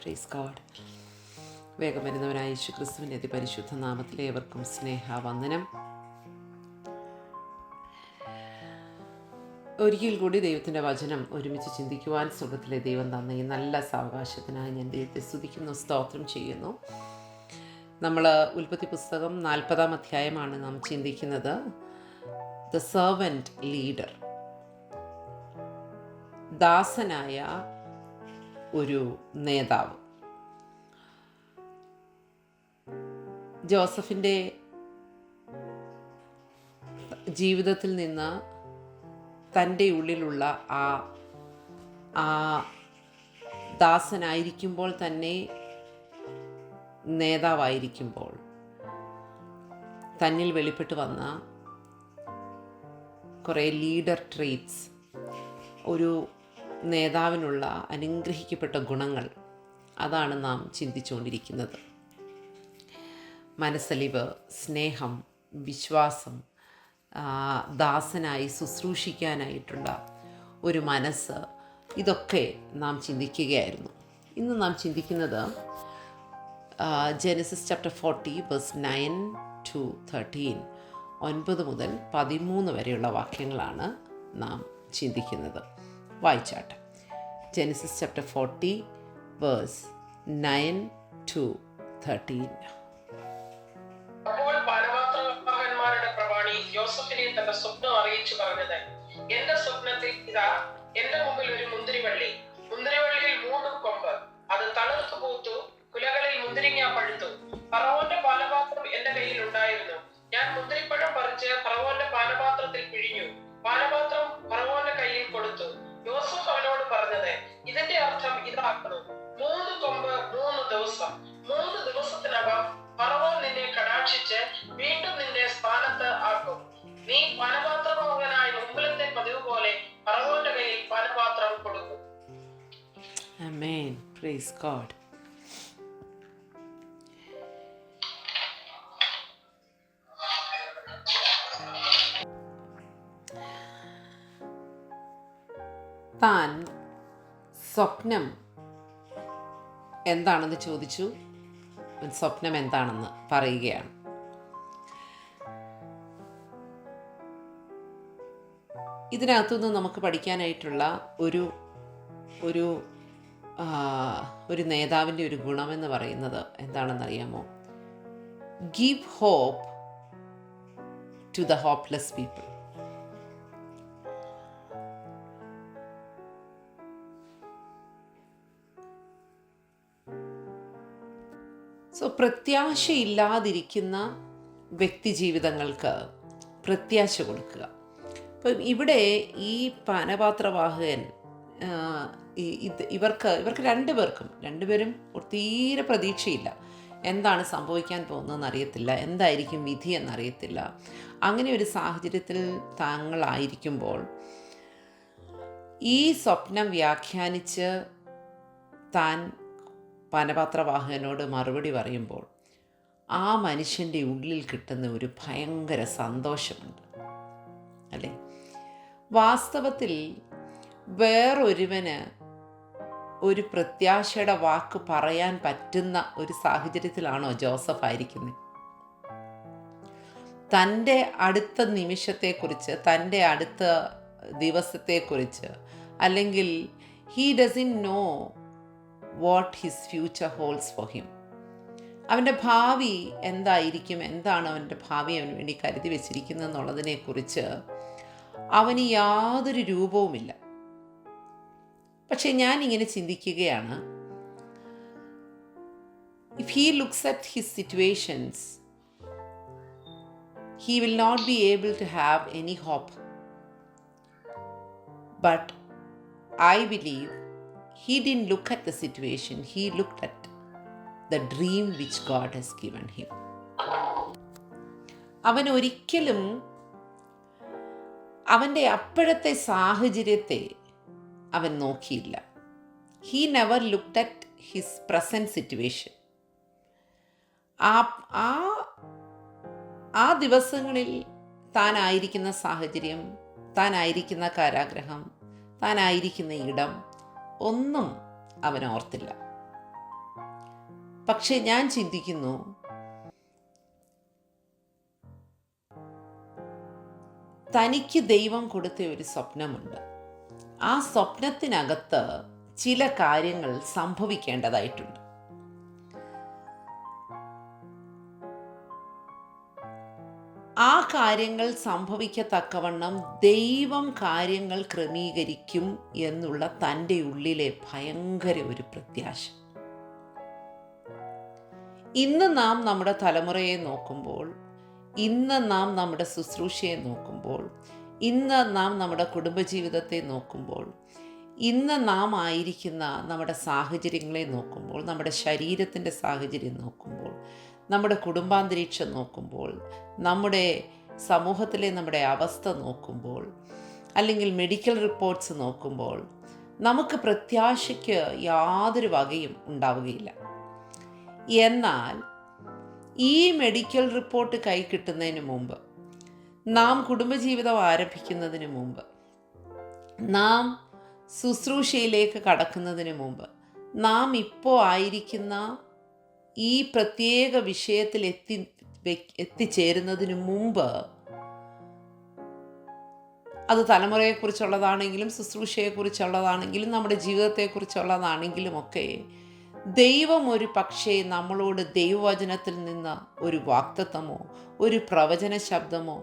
Praise God. വേഗം വരുന്നവനായ യേശു ക്രിസ്തുവിൻ്റെ അതിപരിശുദ്ധ നാമത്തിലെ ഏവർക്കും സ്നേഹവന്ദനം. ഒരിക്കൽ കൂടി ദൈവത്തിൻ്റെ വചനം ഒരുമിച്ച് ചിന്തിക്കുവാൻ സ്വർഗ്ഗത്തിലെ ദൈവം തന്ന ഈ നല്ല സാവകാശത്തിനായി ഞാൻ ദൈവത്തെ സ്തുതിക്കുന്നു, സ്തോത്രം ചെയ്യുന്നു. നമ്മൾ ഉൽപ്പത്തി പുസ്തകം 40-ാം അധ്യായമാണ് നാം ചിന്തിക്കുന്നത്. ദ സെർവൻറ്റ് ലീഡർ, ദാസനായ ഒരു നേതാവ്. ജോസഫിൻ്റെ ജീവിതത്തിൽ നിന്ന് തൻ്റെ ഉള്ളിലുള്ള ആ ദാസനായിരിക്കുമ്പോൾ തന്നെ നേതാവായിരിക്കുമ്പോൾ തന്നിൽ വെളിപ്പെട്ട് വന്ന കുറേ ലീഡർ ട്രെയ്റ്റ്സ്, ഒരു നേതാവിനുള്ള അനുഗ്രഹിക്കപ്പെട്ട ഗുണങ്ങൾ, അതാണ് നാം ചിന്തിച്ചുകൊണ്ടിരിക്കുന്നത്. മനസ്സലിവ്, സ്നേഹം, വിശ്വാസം, ദാസനായി ശുശ്രൂഷിക്കാനായിട്ടുള്ള ഒരു മനസ്സ്, ഇതൊക്കെ നാം ചിന്തിക്കുകയായിരുന്നു. ഇന്ന് നാം ചിന്തിക്കുന്നത് ജെനസിസ് ചാപ്റ്റർ 40 വേഴ്സ് 9-13, 9 മുതൽ 13 വരെയുള്ള വാക്യങ്ങളാണ് നാം ചിന്തിക്കുന്നത്. വായിച്ചാട്ടെ. Genesis chapter 40 verse 9-13. അപ്പോൾ പാനപാത്രവാഹകന്മാരുടെ പ്രമാണി യോസഫിനെ തന്റെ സ്വപ്നം അറിയിച്ചു പറഞ്ഞത്, എന്റെ സ്വപ്നത്തിൽ ഇതാ എന്റെ മുമ്പിൽ ഒരു മുന്തിരിവള്ളിയിൽ 3 കൊമ്പ്, അത് തളിർത്തു പൂത്തു, കുലകളിൽ മുന്തിരിങ്ങ പഴുത്തു. ഫറവോന്റെ പാനപാത്രം എന്റെ കയ്യിൽ ഉണ്ടായിരുന്നു. ഞാൻ മുന്തിരിപ്പഴം പറിച്ച് ഫറവോന്റെ പാനപാത്രത്തിൽ പിഴിഞ്ഞു. പാനപാത്രം ഫറവോന്റെ കയ്യിൽ കൊടുത്തു. യോസഫ് അവനോട് പറഞ്ഞത്, ഇതിന്റെ അർത്ഥം ഇതാക്കുന്നു: 3 കൊമ്പ് 3 ദിവസം. 3 ദിവസത്തിനകം ഫറവോൻ നിന്നെ കടാക്ഷിച്ച് വീണ്ടും നിന്റെ സ്ഥാനത്ത് ആക്കും. നീ പാനപാത്രവാഹകനായി മുമ്പിലത്തെ പതിവ് പോലെ ഫറവോന്റെ കയ്യിൽ പാനപാത്രം കൊടുക്കും. ആമേൻ. Praise God. താൻ സ്വപ്നം എന്താണെന്ന് ചോദിച്ചു. സ്വപ്നം എന്താണെന്ന് പറയുകയാണ്. ഇതിനകത്തുനിന്ന് നമുക്ക് പഠിക്കാനായിട്ടുള്ള ഒരു നേതാവിൻ്റെ ഒരു ഗുണമെന്ന് പറയുന്നത് എന്താണെന്നറിയാമോ? Give hope to the hopeless people. പ്രത്യാശയില്ലാതിരിക്കുന്ന വ്യക്തി ജീവിതങ്ങൾക്ക് പ്രത്യാശ കൊടുക്കുക. ഇപ്പം ഇവിടെ ഈ പാനപാത്രവാഹകൻ, ഇവർക്ക് രണ്ടുപേരും തീരെ പ്രതീക്ഷയില്ല. എന്താണ് സംഭവിക്കാൻ പോകുന്നതെന്ന് അറിയത്തില്ല, എന്തായിരിക്കും വിധി എന്നറിയത്തില്ല. അങ്ങനെ ഒരു സാഹചര്യത്തിൽ താങ്കളായിരിക്കുമ്പോൾ ഈ സ്വപ്നം വ്യാഖ്യാനിച്ച് താൻ പാനപാത്രവാഹകനോട് മറുപടി പറയുമ്പോൾ ആ മനുഷ്യൻ്റെ ഉള്ളിൽ കിട്ടുന്ന ഒരു ഭയങ്കര സന്തോഷമുണ്ട്, അല്ലേ? വാസ്തവത്തിൽ വേറൊരുവന് ഒരു പ്രത്യാശയുടെ വാക്ക് പറയാൻ പറ്റുന്ന ഒരു സാഹചര്യത്തിലാണോ ജോസഫ് ആയിരിക്കുന്നത്? തൻ്റെ അടുത്ത നിമിഷത്തെക്കുറിച്ച്, തൻ്റെ അടുത്ത ദിവസത്തെക്കുറിച്ച്, അല്ലെങ്കിൽ he doesn't know what his future holds for him. അവൻ്റെ ഭാവി എന്തായിരിക്കും, എന്താണ് അവൻ്റെ ഭാവി അവന് വേണ്ടി കരുതി വെച്ചിരിക്കുന്നത് എന്നുള്ളതിനെക്കുറിച്ച് അവന് യാതൊരു രൂപവുമില്ല. പക്ഷെ ഞാനിങ്ങനെ ചിന്തിക്കുകയാണ്, if he looks at his situations, he will not be able to have any hope. But I believe he didn't look at the situation, he looked at the dream which God has given him. അവൻ ഒരിക്കലും അവൻ്റെ അപ്പോഴത്തെ സാഹചര്യത്തെ അവൻ നോക്കിയില്ല. He never looked at his present situation. ആ ദിവസങ്ങളിൽ താനായിരിക്കുന്ന സാഹചര്യം, താനായിരിക്കുന്ന കാരാഗ്രഹം, താനായിരിക്കുന്ന ഇടം ഒന്നും അവൻ ഓർത്തില്ല. പക്ഷെ ഞാൻ ചിന്തിക്കുന്നു, തനിക്ക് ദൈവം കൊടുത്ത ഒരു സ്വപ്നമുണ്ട്. ആ സ്വപ്നത്തിനകത്ത് ചില കാര്യങ്ങൾ സംഭവിക്കേണ്ടതായിട്ടുണ്ട്. ആ കാര്യങ്ങൾ സംഭവിക്കത്തക്കവണ്ണം ദൈവം കാര്യങ്ങൾ ക്രമീകരിക്കും എന്നുള്ള തൻ്റെ ഉള്ളിലെ ഭയങ്കര ഒരു പ്രത്യാശ. ഇന്ന് നാം നമ്മുടെ തലമുറയെ നോക്കുമ്പോൾ, ഇന്ന് നാം നമ്മുടെ ശുശ്രൂഷയെ നോക്കുമ്പോൾ, ഇന്ന് നാം നമ്മുടെ കുടുംബജീവിതത്തെ നോക്കുമ്പോൾ, ഇന്ന് നാം ആയിരിക്കുന്ന നമ്മുടെ സാഹചര്യങ്ങളെ നോക്കുമ്പോൾ, നമ്മുടെ ശരീരത്തിൻ്റെ സാഹചര്യം നോക്കുമ്പോൾ, നമ്മുടെ കുടുംബാന്തരീക്ഷം നോക്കുമ്പോൾ, നമ്മുടെ സമൂഹത്തിലെ നമ്മുടെ അവസ്ഥ നോക്കുമ്പോൾ, അല്ലെങ്കിൽ മെഡിക്കൽ റിപ്പോർട്ട്സ് നോക്കുമ്പോൾ, നമുക്ക് പ്രത്യാശയ്ക്ക് യാതൊരു വകയും ഉണ്ടാവുകയില്ല. എന്നാൽ ഈ മെഡിക്കൽ റിപ്പോർട്ട് കൈ കിട്ടുന്നതിന് മുമ്പ്, നാം കുടുംബജീവിതം ആരംഭിക്കുന്നതിന് മുമ്പ്, നാം ശുശ്രൂഷയിലേക്ക് കടക്കുന്നതിന് മുമ്പ്, നാം ഇപ്പോൾ ആയിരിക്കുന്ന ഈ പ്രത്യേക വിഷയത്തിൽ എത്തിച്ചേരുന്നതിന് മുമ്പ്, അത് തലമുറയെക്കുറിച്ചുള്ളതാണെങ്കിലും ശുശ്രൂഷയെക്കുറിച്ചുള്ളതാണെങ്കിലും നമ്മുടെ ജീവിതത്തെക്കുറിച്ചുള്ളതാണെങ്കിലും ഒക്കെ, ദൈവം ഒരു പക്ഷേ നമ്മളോട് ദൈവവചനത്തിൽ നിന്ന് ഒരു വാഗ്ദത്തമോ ഒരു പ്രവചന ശബ്ദമോ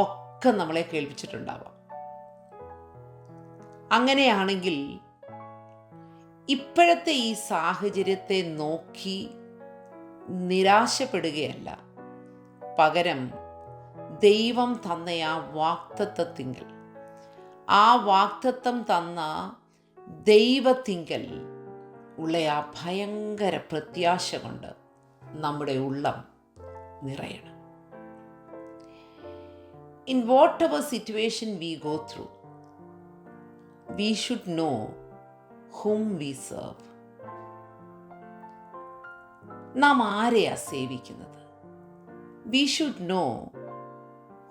ഒക്കെ നമ്മളെ കേൾപ്പിച്ചിട്ടുണ്ടാവാം. അങ്ങനെയാണെങ്കിൽ ഇപ്പോഴത്തെ ഈ സാഹചര്യത്തെ നോക്കി നിരാശപ്പെടുകയല്ല, പകരം ദൈവം തന്ന ആ വാഗ്ദത്തത്തിങ്കൽ, ആ വാഗ്ദത്തം തന്ന ദൈവത്തിങ്കൽ ഉള്ള ആ ഭയങ്കര പ്രത്യാശ കൊണ്ട് നമ്മുടെ ഉള്ളം നിറയണം. In whatever situation we go through, we should know whom we serve. നാം ആരെയാ സേവിക്കുന്നത്? We should know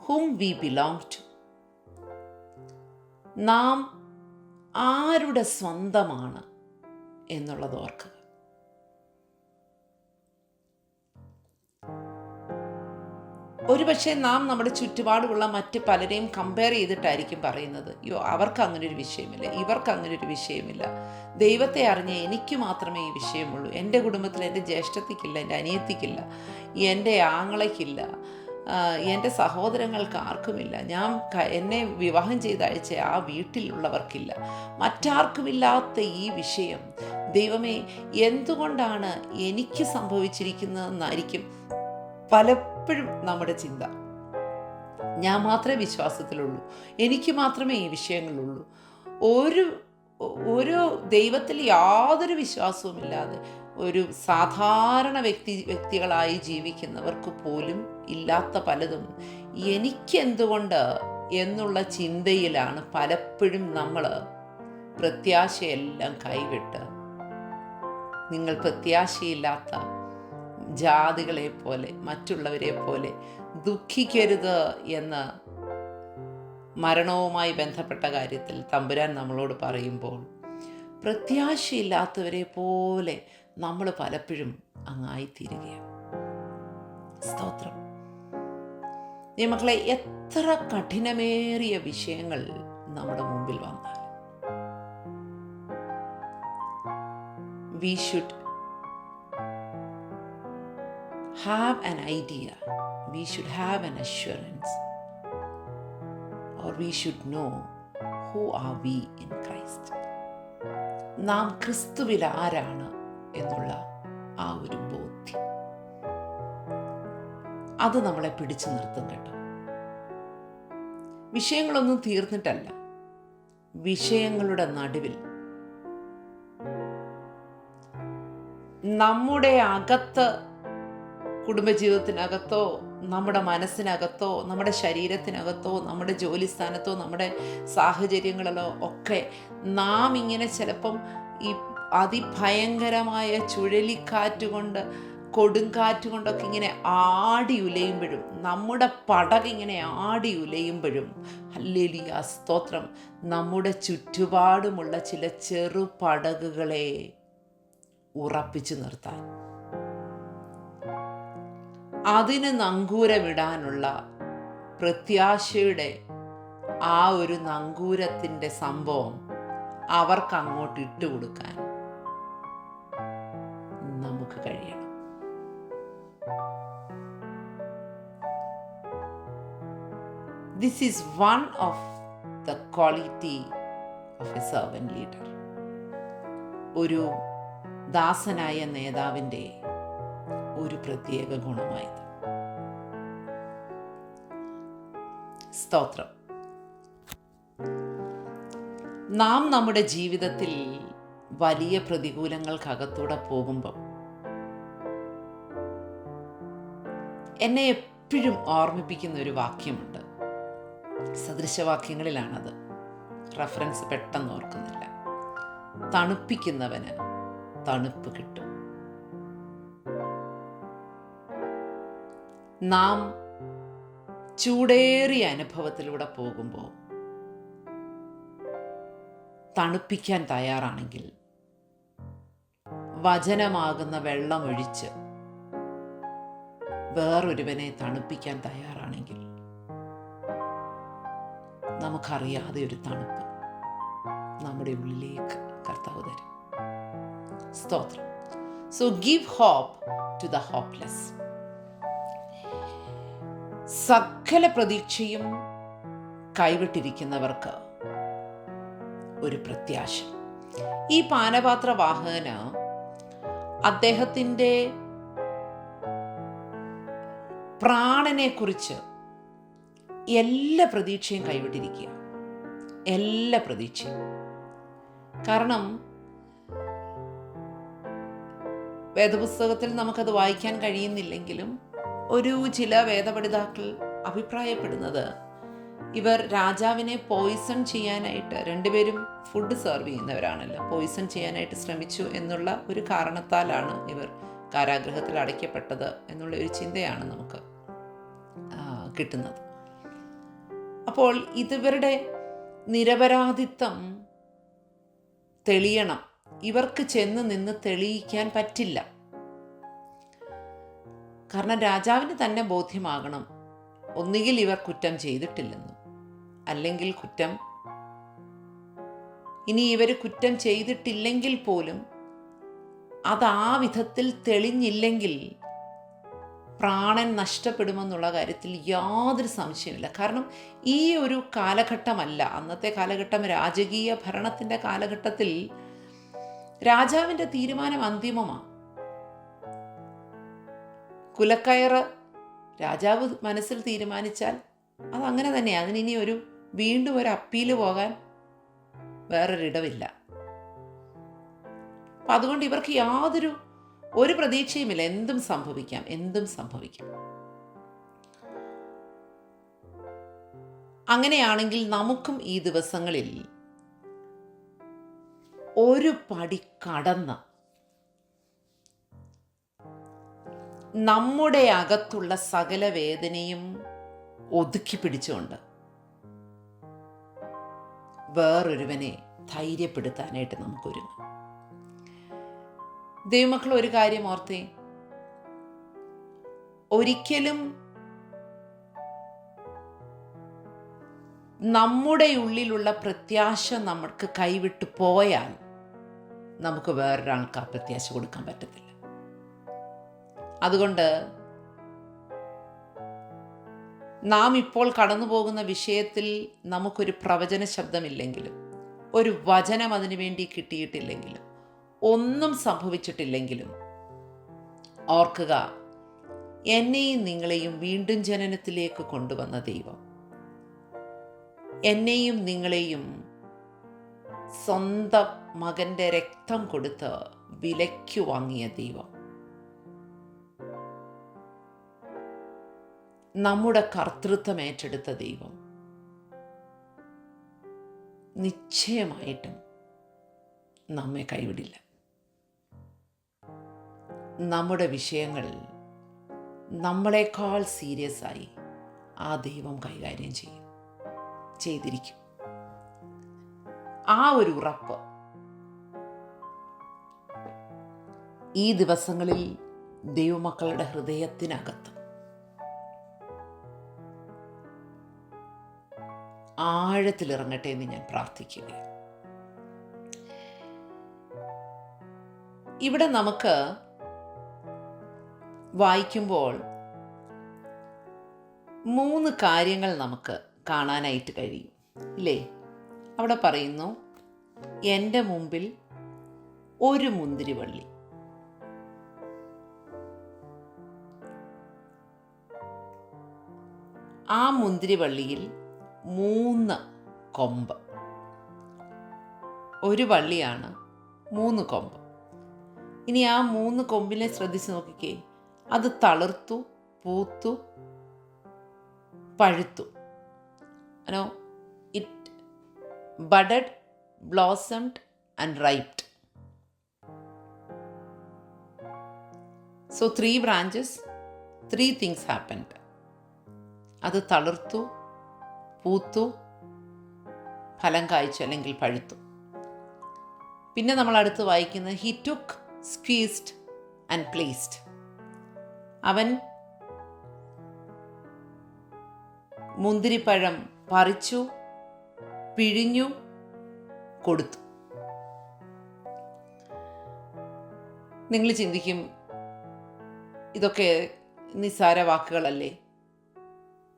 whom we belong to. നാം ആരുടെ സ്വന്തമാണ് എന്നുള്ളത് ഓർക്കുക. ഒരുപക്ഷെ നാം നമ്മുടെ ചുറ്റുപാടുമുള്ള മറ്റ് പലരെയും കമ്പയർ ചെയ്തിട്ടായിരിക്കും പറയുന്നത്, അയ്യോ അവർക്ക് അങ്ങനെ ഒരു വിഷയമില്ല, ഇവർക്ക് അങ്ങനെ ഒരു വിഷയമില്ല, ദൈവത്തെ അറിഞ്ഞ എനിക്ക് മാത്രമേ ഈ വിഷയമുള്ളൂ, എൻ്റെ കുടുംബത്തിൽ എൻ്റെ ജ്യേഷ്ഠത്തിക്കില്ല, എൻ്റെ അനിയത്തിക്കില്ല, എൻ്റെ ആങ്ങളയ്ക്കില്ല, എൻ്റെ സഹോദരങ്ങൾക്ക് ആർക്കുമില്ല, എന്നെ വിവാഹം ചെയ്ത് അയച്ച ആ വീട്ടിലുള്ളവർക്കില്ല, മറ്റാർക്കുമില്ലാത്ത ഈ വിഷയം ദൈവമേ എന്തുകൊണ്ടാണ് എനിക്ക് സംഭവിച്ചിരിക്കുന്നതെന്നായിരിക്കും പലപ്പോഴും നമ്മുടെ ചിന്ത. ഞാൻ മാത്രമേ വിശ്വാസത്തിലുള്ളൂ, എനിക്ക് മാത്രമേ ഈ വിഷയങ്ങളുള്ളൂ. ഒരു ദൈവത്തിൽ യാതൊരു വിശ്വാസവുമില്ലാതെ ഒരു സാധാരണ വ്യക്തികളായി ജീവിക്കുന്നവർക്ക് പോലും ഇല്ലാത്ത പലതും എനിക്കെന്തുകൊണ്ട് എന്നുള്ള ചിന്തയിലാണ് പലപ്പോഴും നമ്മൾ പ്രത്യാശയെല്ലാം കൈവിട്ട്, നിങ്ങൾ പ്രത്യാശയില്ലാത്ത ജാതികളെ പോലെ മറ്റുള്ളവരെ പോലെ ദുഃഖിക്കരുത് എന്ന് മരണവുമായി ബന്ധപ്പെട്ട കാര്യത്തിൽ തമ്പുരാൻ നമ്മളോട് പറയുമ്പോൾ, പ്രത്യാശയില്ലാത്തവരെ പോലെ നമ്മൾ പലപ്പോഴും അങ്ങായിത്തീരുകയാണ്. സ്തോത്രം. മക്കളെ, എത്ര കഠിനമേറിയ വിഷയങ്ങൾ നമ്മുടെ മുമ്പിൽ വന്നാൽ we should have an idea, we should have an assurance, or we should know who are we in Christ. നാം ക്രിസ്തുവിൽ ആരാണ് എന്നുള്ള ആ ഒരു ബോധ്യം, അത് നമ്മളെ പിടിച്ചു നിർത്തും കേട്ടോ. വിഷയങ്ങളൊന്നും തീർന്നിട്ടല്ല, വിഷയങ്ങളുടെ നടുവിൽ നമ്മുടെ അകത്ത്, കുടുംബജീവിതത്തിനകത്തോ നമ്മുടെ മനസ്സിനകത്തോ നമ്മുടെ ശരീരത്തിനകത്തോ നമ്മുടെ ജോലിസ്ഥാനത്തോ നമ്മുടെ സാഹചര്യങ്ങളിലോ ഒക്കെ നാം ഇങ്ങനെ ചിലപ്പം ഈ അതിഭയങ്കരമായ ചുഴലിക്കാറ്റുകൊണ്ട് കൊടുങ്കാറ്റ് കൊണ്ടൊക്കെ ഇങ്ങനെ ആടി ഉലയുമ്പോഴും, നമ്മുടെ പടകിങ്ങനെ ആടി ഉലയുമ്പോഴും, ഹല്ലേലൂയ സ്തോത്രം, നമ്മുടെ ചുറ്റുപാടുമുള്ള ചില ചെറു പടകുകളെ ഉറപ്പിച്ചു നിർത്താൻ അതിന് നങ്കൂരമിടാനുള്ള പ്രത്യാശയുടെ ആ ഒരു നങ്കൂരത്തിൻ്റെ സംഭവം അവർക്ക് അങ്ങോട്ട് ഇട്ടുകൊടുക്കാൻ നമുക്ക് കഴിയണം. This is one of the quality of a servant leader. ഒരു ദാസനായ നേതാവിൻ്റെ ഒരു പ്രത്യേക ഗുണമായത്. സ്തോത്രം. നാം നമ്മുടെ ജീവിതത്തിൽ വലിയ പ്രതികൂലങ്ങൾക്കകത്തൂടെ പോകുമ്പോൾ എന്നെ എപ്പോഴും ഓർമ്മിപ്പിക്കുന്ന ഒരു വാക്യമുണ്ട്. സദൃശവാക്യങ്ങളിലാണത്. റഫറൻസ് പെട്ടെന്ന് ഓർക്കുന്നില്ല. തണുപ്പിക്കുന്നവന് തണുപ്പ് കിട്ടും. നാം ചൂടേറിയ അനുഭവത്തിലൂടെ പോകുമ്പോൾ തണുപ്പിക്കാൻ തയ്യാറാണെങ്കിൽ, വചനമാകുന്ന വെള്ളമൊഴിച്ച് വേറൊരുവനെ തണുപ്പിക്കാൻ തയ്യാറാണെങ്കിൽ, നമുക്കറിയാതെ ഒരു തണുപ്പ് നമ്മുടെ ഉള്ളിലേക്ക് കർത്താവ് തരും. സ്തോത്രം. So give hope to the hopeless. സകല പ്രതീക്ഷയും കൈവിട്ടിരിക്കുന്നവർക്ക് ഒരു പ്രത്യാശ. ഈ പാനപാത്രവാഹകന് അദ്ദേഹത്തിൻ്റെ പ്രാണനെക്കുറിച്ച് എല്ലാ പ്രതീക്ഷയും കൈവിട്ടിരിക്കുക. എല്ലാ പ്രതീക്ഷയും. കാരണം വേദപുസ്തകത്തിൽ നമുക്കത് വായിക്കാൻ കഴിയുന്നില്ലെങ്കിലും ചില വേദപഠിതാക്കൾ അഭിപ്രായപ്പെടുന്നത്, ഇവർ രാജാവിനെ പോയിസൺ ചെയ്യാനായിട്ട്, രണ്ടുപേരും ഫുഡ് സെർവ് ചെയ്യുന്നവരാണല്ലോ, പോയിസൺ ചെയ്യാനായിട്ട് ശ്രമിച്ചു എന്നുള്ള ഒരു കാരണത്താലാണ് ഇവർ കാരാഗൃഹത്തിൽ അടയ്ക്കപ്പെട്ടത് എന്നുള്ള ഒരു ചിന്തയാണ് നമുക്ക് കിട്ടുന്നത്. അപ്പോൾ ഇവരുടെ നിരപരാധിത്വം തെളിയണം. ഇവർക്ക് ചെന്ന് നിന്ന് തെളിയിക്കാൻ പറ്റില്ല. കാരണം രാജാവിന് തന്നെ ബോധ്യമാകണം, ഒന്നുകിൽ ഇവർ കുറ്റം ചെയ്തിട്ടില്ലെന്നും, അല്ലെങ്കിൽ ഇനി ഇവർ കുറ്റം ചെയ്തിട്ടില്ലെങ്കിൽ പോലും അത് ആ വിധത്തിൽ തെളിഞ്ഞില്ലെങ്കിൽ പ്രാണൻ നഷ്ടപ്പെടുമെന്നുള്ള കാര്യത്തിൽ യാതൊരു സംശയമില്ല. കാരണം ഈ ഒരു കാലഘട്ടമല്ല, അന്നത്തെ കാലഘട്ടം രാജകീയ ഭരണത്തിൻ്റെ കാലഘട്ടത്തിൽ രാജാവിൻ്റെ തീരുമാനം അന്തിമമാണ്. കുലക്കയറ് രാജാവ് മനസ്സിൽ തീരുമാനിച്ചാൽ അതങ്ങനെ തന്നെയാണ്. അതിനി വീണ്ടും ഒരു അപ്പീല് പോകാൻ വേറൊരിടമില്ല. അപ്പം അതുകൊണ്ട് ഇവർക്ക് ഒരു പ്രതീക്ഷയുമില്ല. എന്തും സംഭവിക്കാം. അങ്ങനെയാണെങ്കിൽ നമുക്കും ഈ ദിവസങ്ങളിൽ ഒരു പടി കടന്ന് നമ്മുടെ അകത്തുള്ള സകല വേദനയും ഒതുക്കി പിടിച്ചുകൊണ്ട് വേറൊരുവനെ ധൈര്യപ്പെടുത്താനായിട്ട് നമുക്കൊരുങ്ങും. ദൈവമക്കൾ, ഒരു കാര്യം ഓർത്തേ, ഒരിക്കലും നമ്മുടെ ഉള്ളിലുള്ള പ്രത്യാശ നമുക്ക് കൈവിട്ട് പോയാൽ നമുക്ക് വേറൊരാൾക്ക് ആ പ്രത്യാശ കൊടുക്കാൻ പറ്റത്തില്ല. അതുകൊണ്ട് നാം ഇപ്പോൾ കടന്നു പോകുന്ന വിഷയത്തിൽ നമുക്കൊരു പ്രവചന ശബ്ദമില്ലെങ്കിലും, ഒരു വചനം അതിനു വേണ്ടി കിട്ടിയിട്ടില്ലെങ്കിലും, ഒന്നും സംഭവിച്ചിട്ടില്ലെങ്കിലും ഓർക്കുക, എന്നെയും നിങ്ങളെയും വീണ്ടും ജനനത്തിലേക്ക് കൊണ്ടുവന്ന ദൈവം, എന്നെയും നിങ്ങളെയും സ്വന്തം മകൻ്റെ രക്തം കൊടുത്ത് വിലയ്ക്കു വാങ്ങിയ ദൈവം, നമ്മുടെ കർത്തൃത്വം ഏറ്റെടുത്ത ദൈവം നിശ്ചയമായിട്ടും നമ്മെ കൈവിടില്ല. നമ്മുടെ വിഷയങ്ങൾ നമ്മളെക്കാൾ സീരിയസ് ആയി ആ ദൈവം കൈകാര്യം ചെയ്തിരിക്കും. ആ ഒരു ഉറപ്പ് ഈ ദിവസങ്ങളിൽ ദൈവമക്കളുടെ ഹൃദയത്തിനകത്ത് ആഴത്തിലിറങ്ങട്ടെ എന്ന് ഞാൻ പ്രാർത്ഥിക്കുകയാണ്. ഇവിടെ നമുക്ക് വായിക്കുമ്പോൾ 3 കാര്യങ്ങൾ നമുക്ക് കാണാനായിട്ട് കഴിയും, ഇല്ലേ? അവിടെ പറയുന്നു, എൻ്റെ മുമ്പിൽ ഒരു മുന്തിരിവള്ളി. ആ മുന്തിരിവള്ളിയിൽ 3 കൊമ്പ്. ഒരു വള്ളിയാണ്, 3 കൊമ്പ്. ഇനി ആ 3 കൊമ്പിനെ ശ്രദ്ധിച്ച് നോക്കിക്കേ. അത് തളിർത്തു, പൂത്തു, പഴുത്തു. It budded, blossomed and riped. So 3 branches, 3 things happened. അത് തളിർത്തു, പൂത്തു, ഫലം കായ്ച്ചു അല്ലെങ്കിൽ പഴുത്തു. പിന്നെ നമ്മൾ അടുത്ത് വായിക്കുന്നത്, he took, squeezed and placed. അവൻ മുന്തിരിപ്പഴം പറിച്ചു, പിഴിഞ്ഞു, കൊടുത്തു. നിങ്ങൾ ചിന്തിക്കും, ഇതൊക്കെ നിസ്സാര വാക്കുകളല്ലേ,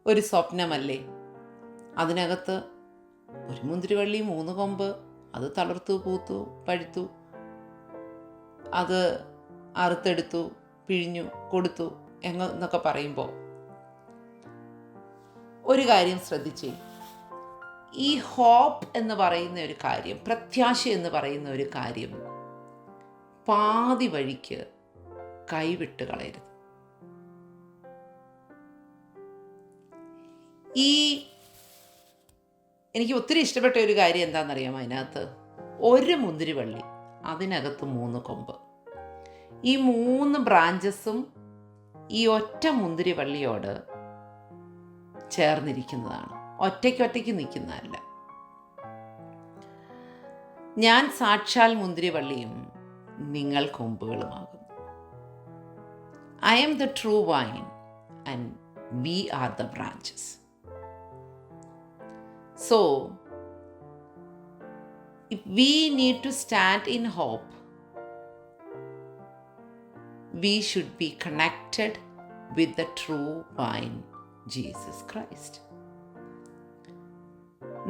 ഒരു സ്വപ്നമല്ലേ? അതിനകത്ത് ഒരു മുന്തിരിവള്ളി, 3 കൊമ്പ്, അത് തളിർത്തു, പൂത്തു, പഴുത്തു, അത് അറുത്തെടുത്തു, പിഴിഞ്ഞു, കൊടുത്തു എന്നൊക്കെ പറയുമ്പോൾ ഒരു കാര്യം ശ്രദ്ധിച്ചേ. ഈ ഹോപ്പ് എന്ന് പറയുന്ന ഒരു കാര്യം, പ്രത്യാശ എന്ന് പറയുന്ന ഒരു കാര്യം പാതി വഴിക്ക് കൈവിട്ട് കളയരുത്. എനിക്ക് ഒത്തിരി ഇഷ്ടപ്പെട്ട ഒരു കാര്യം എന്താണെന്നറിയാമോ? അതിനകത്ത് ഒരു മുന്തിരിവള്ളി, അതിനകത്ത് 3 കൊമ്പ്. ഈ 3 ബ്രാഞ്ചസും ഈ ഒറ്റ മുന്തിരിവള്ളിയോട് ചേർന്നിരിക്കുന്നതാണ്, ഒറ്റയ്ക്കൊറ്റയ്ക്ക് നിൽക്കുന്നതല്ല. ഞാൻ സാക്ഷാൽ മുന്തിരിവള്ളിയും നിങ്ങൾ കൊമ്പുകളുമാകുന്നു. I am the true vine and we are the branches. So, if we need to stand in hope, we should be connected with the true vine, Jesus Christ.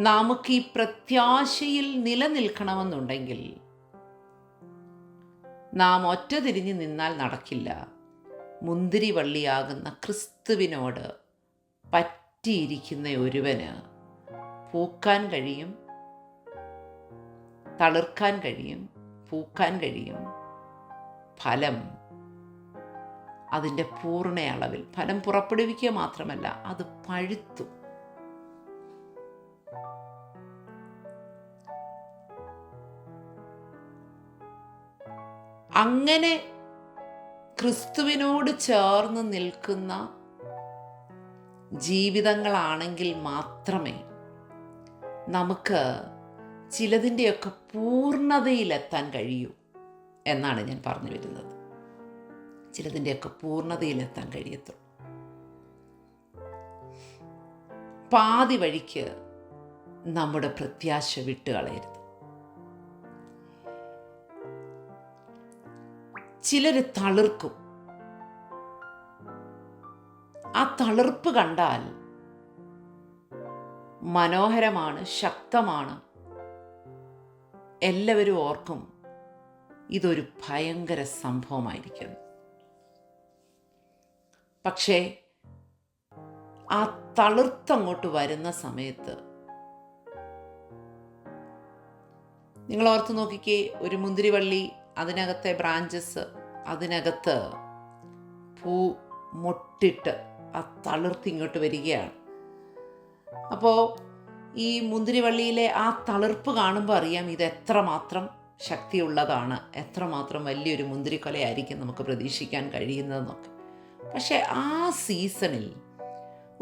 നമുക്ക് ഈ പ്രത്യാശയിൽ നിലനിൽക്കണമെന്നുണ്ടെങ്കിൽ നാം ഒറ്റ തിരിഞ്ഞ് നിന്നാൽ നടക്കില്ല. മുന്തിരിവള്ളിയാകുന്ന ക്രിസ്തുവിനോട് പറ്റിയിരിക്കുന്ന ഒരുവന് പൂക്കാൻ കഴിയും, തളിർക്കാൻ കഴിയും, പൂക്കാൻ കഴിയും. ഫലം അതിൻ്റെ പൂർണ്ണ അളവിൽ ഫലം പുറപ്പെടുവിക്കുക മാത്രമല്ല, അത് പഴുത്തു. അങ്ങനെ ക്രിസ്തുവിനോട് ചേർന്ന് നിൽക്കുന്ന ജീവിതങ്ങളാണെങ്കിൽ മാത്രമേ നമുക്ക് ചിലതിൻ്റെയൊക്കെ പൂർണ്ണതയിലെത്താൻ കഴിയൂ എന്നാണ് ഞാൻ പറഞ്ഞു വരുന്നത്. ചിലതിൻ്റെയൊക്കെ പൂർണ്ണതയിലെത്താൻ കഴിയത്തുള്ളൂ. പാതി വഴിക്ക് നമ്മുടെ പ്രത്യാശ വിട്ടുകളയരുത്. ചിലർ തളിർക്കും. ആ തളിർപ്പ് കണ്ടാൽ മനോഹരമാണ്, ശക്തമാണ്. എല്ലാവരും ഓർക്കും ഇതൊരു ഭയങ്കര സംഭവമായിരിക്കും. പക്ഷേ ആ തളിർത്തങ്ങോട്ട് വരുന്ന സമയത്ത് നിങ്ങൾ ഓർത്ത് നോക്കിക്കേ, ഒരു മുന്തിരിവള്ളി, അതിനകത്തെ ബ്രാഞ്ചസ്, അതിനകത്ത് പൂ മൊട്ടിട്ട് ആ തളിർത്തിങ്ങോട്ട് വരികയാണ്. അപ്പോൾ ഈ മുന്തിരിവള്ളിയിലെ ആ തളിർപ്പ് കാണുമ്പോൾ അറിയാം ഇത് എത്രമാത്രം ശക്തിയുള്ളതാണ്, എത്രമാത്രം വലിയൊരു മുന്തിരിക്കൊലയായിരിക്കും നമുക്ക് പ്രതീക്ഷിക്കാൻ കഴിയുന്നതെന്നൊക്കെ. പക്ഷേ ആ സീസണിൽ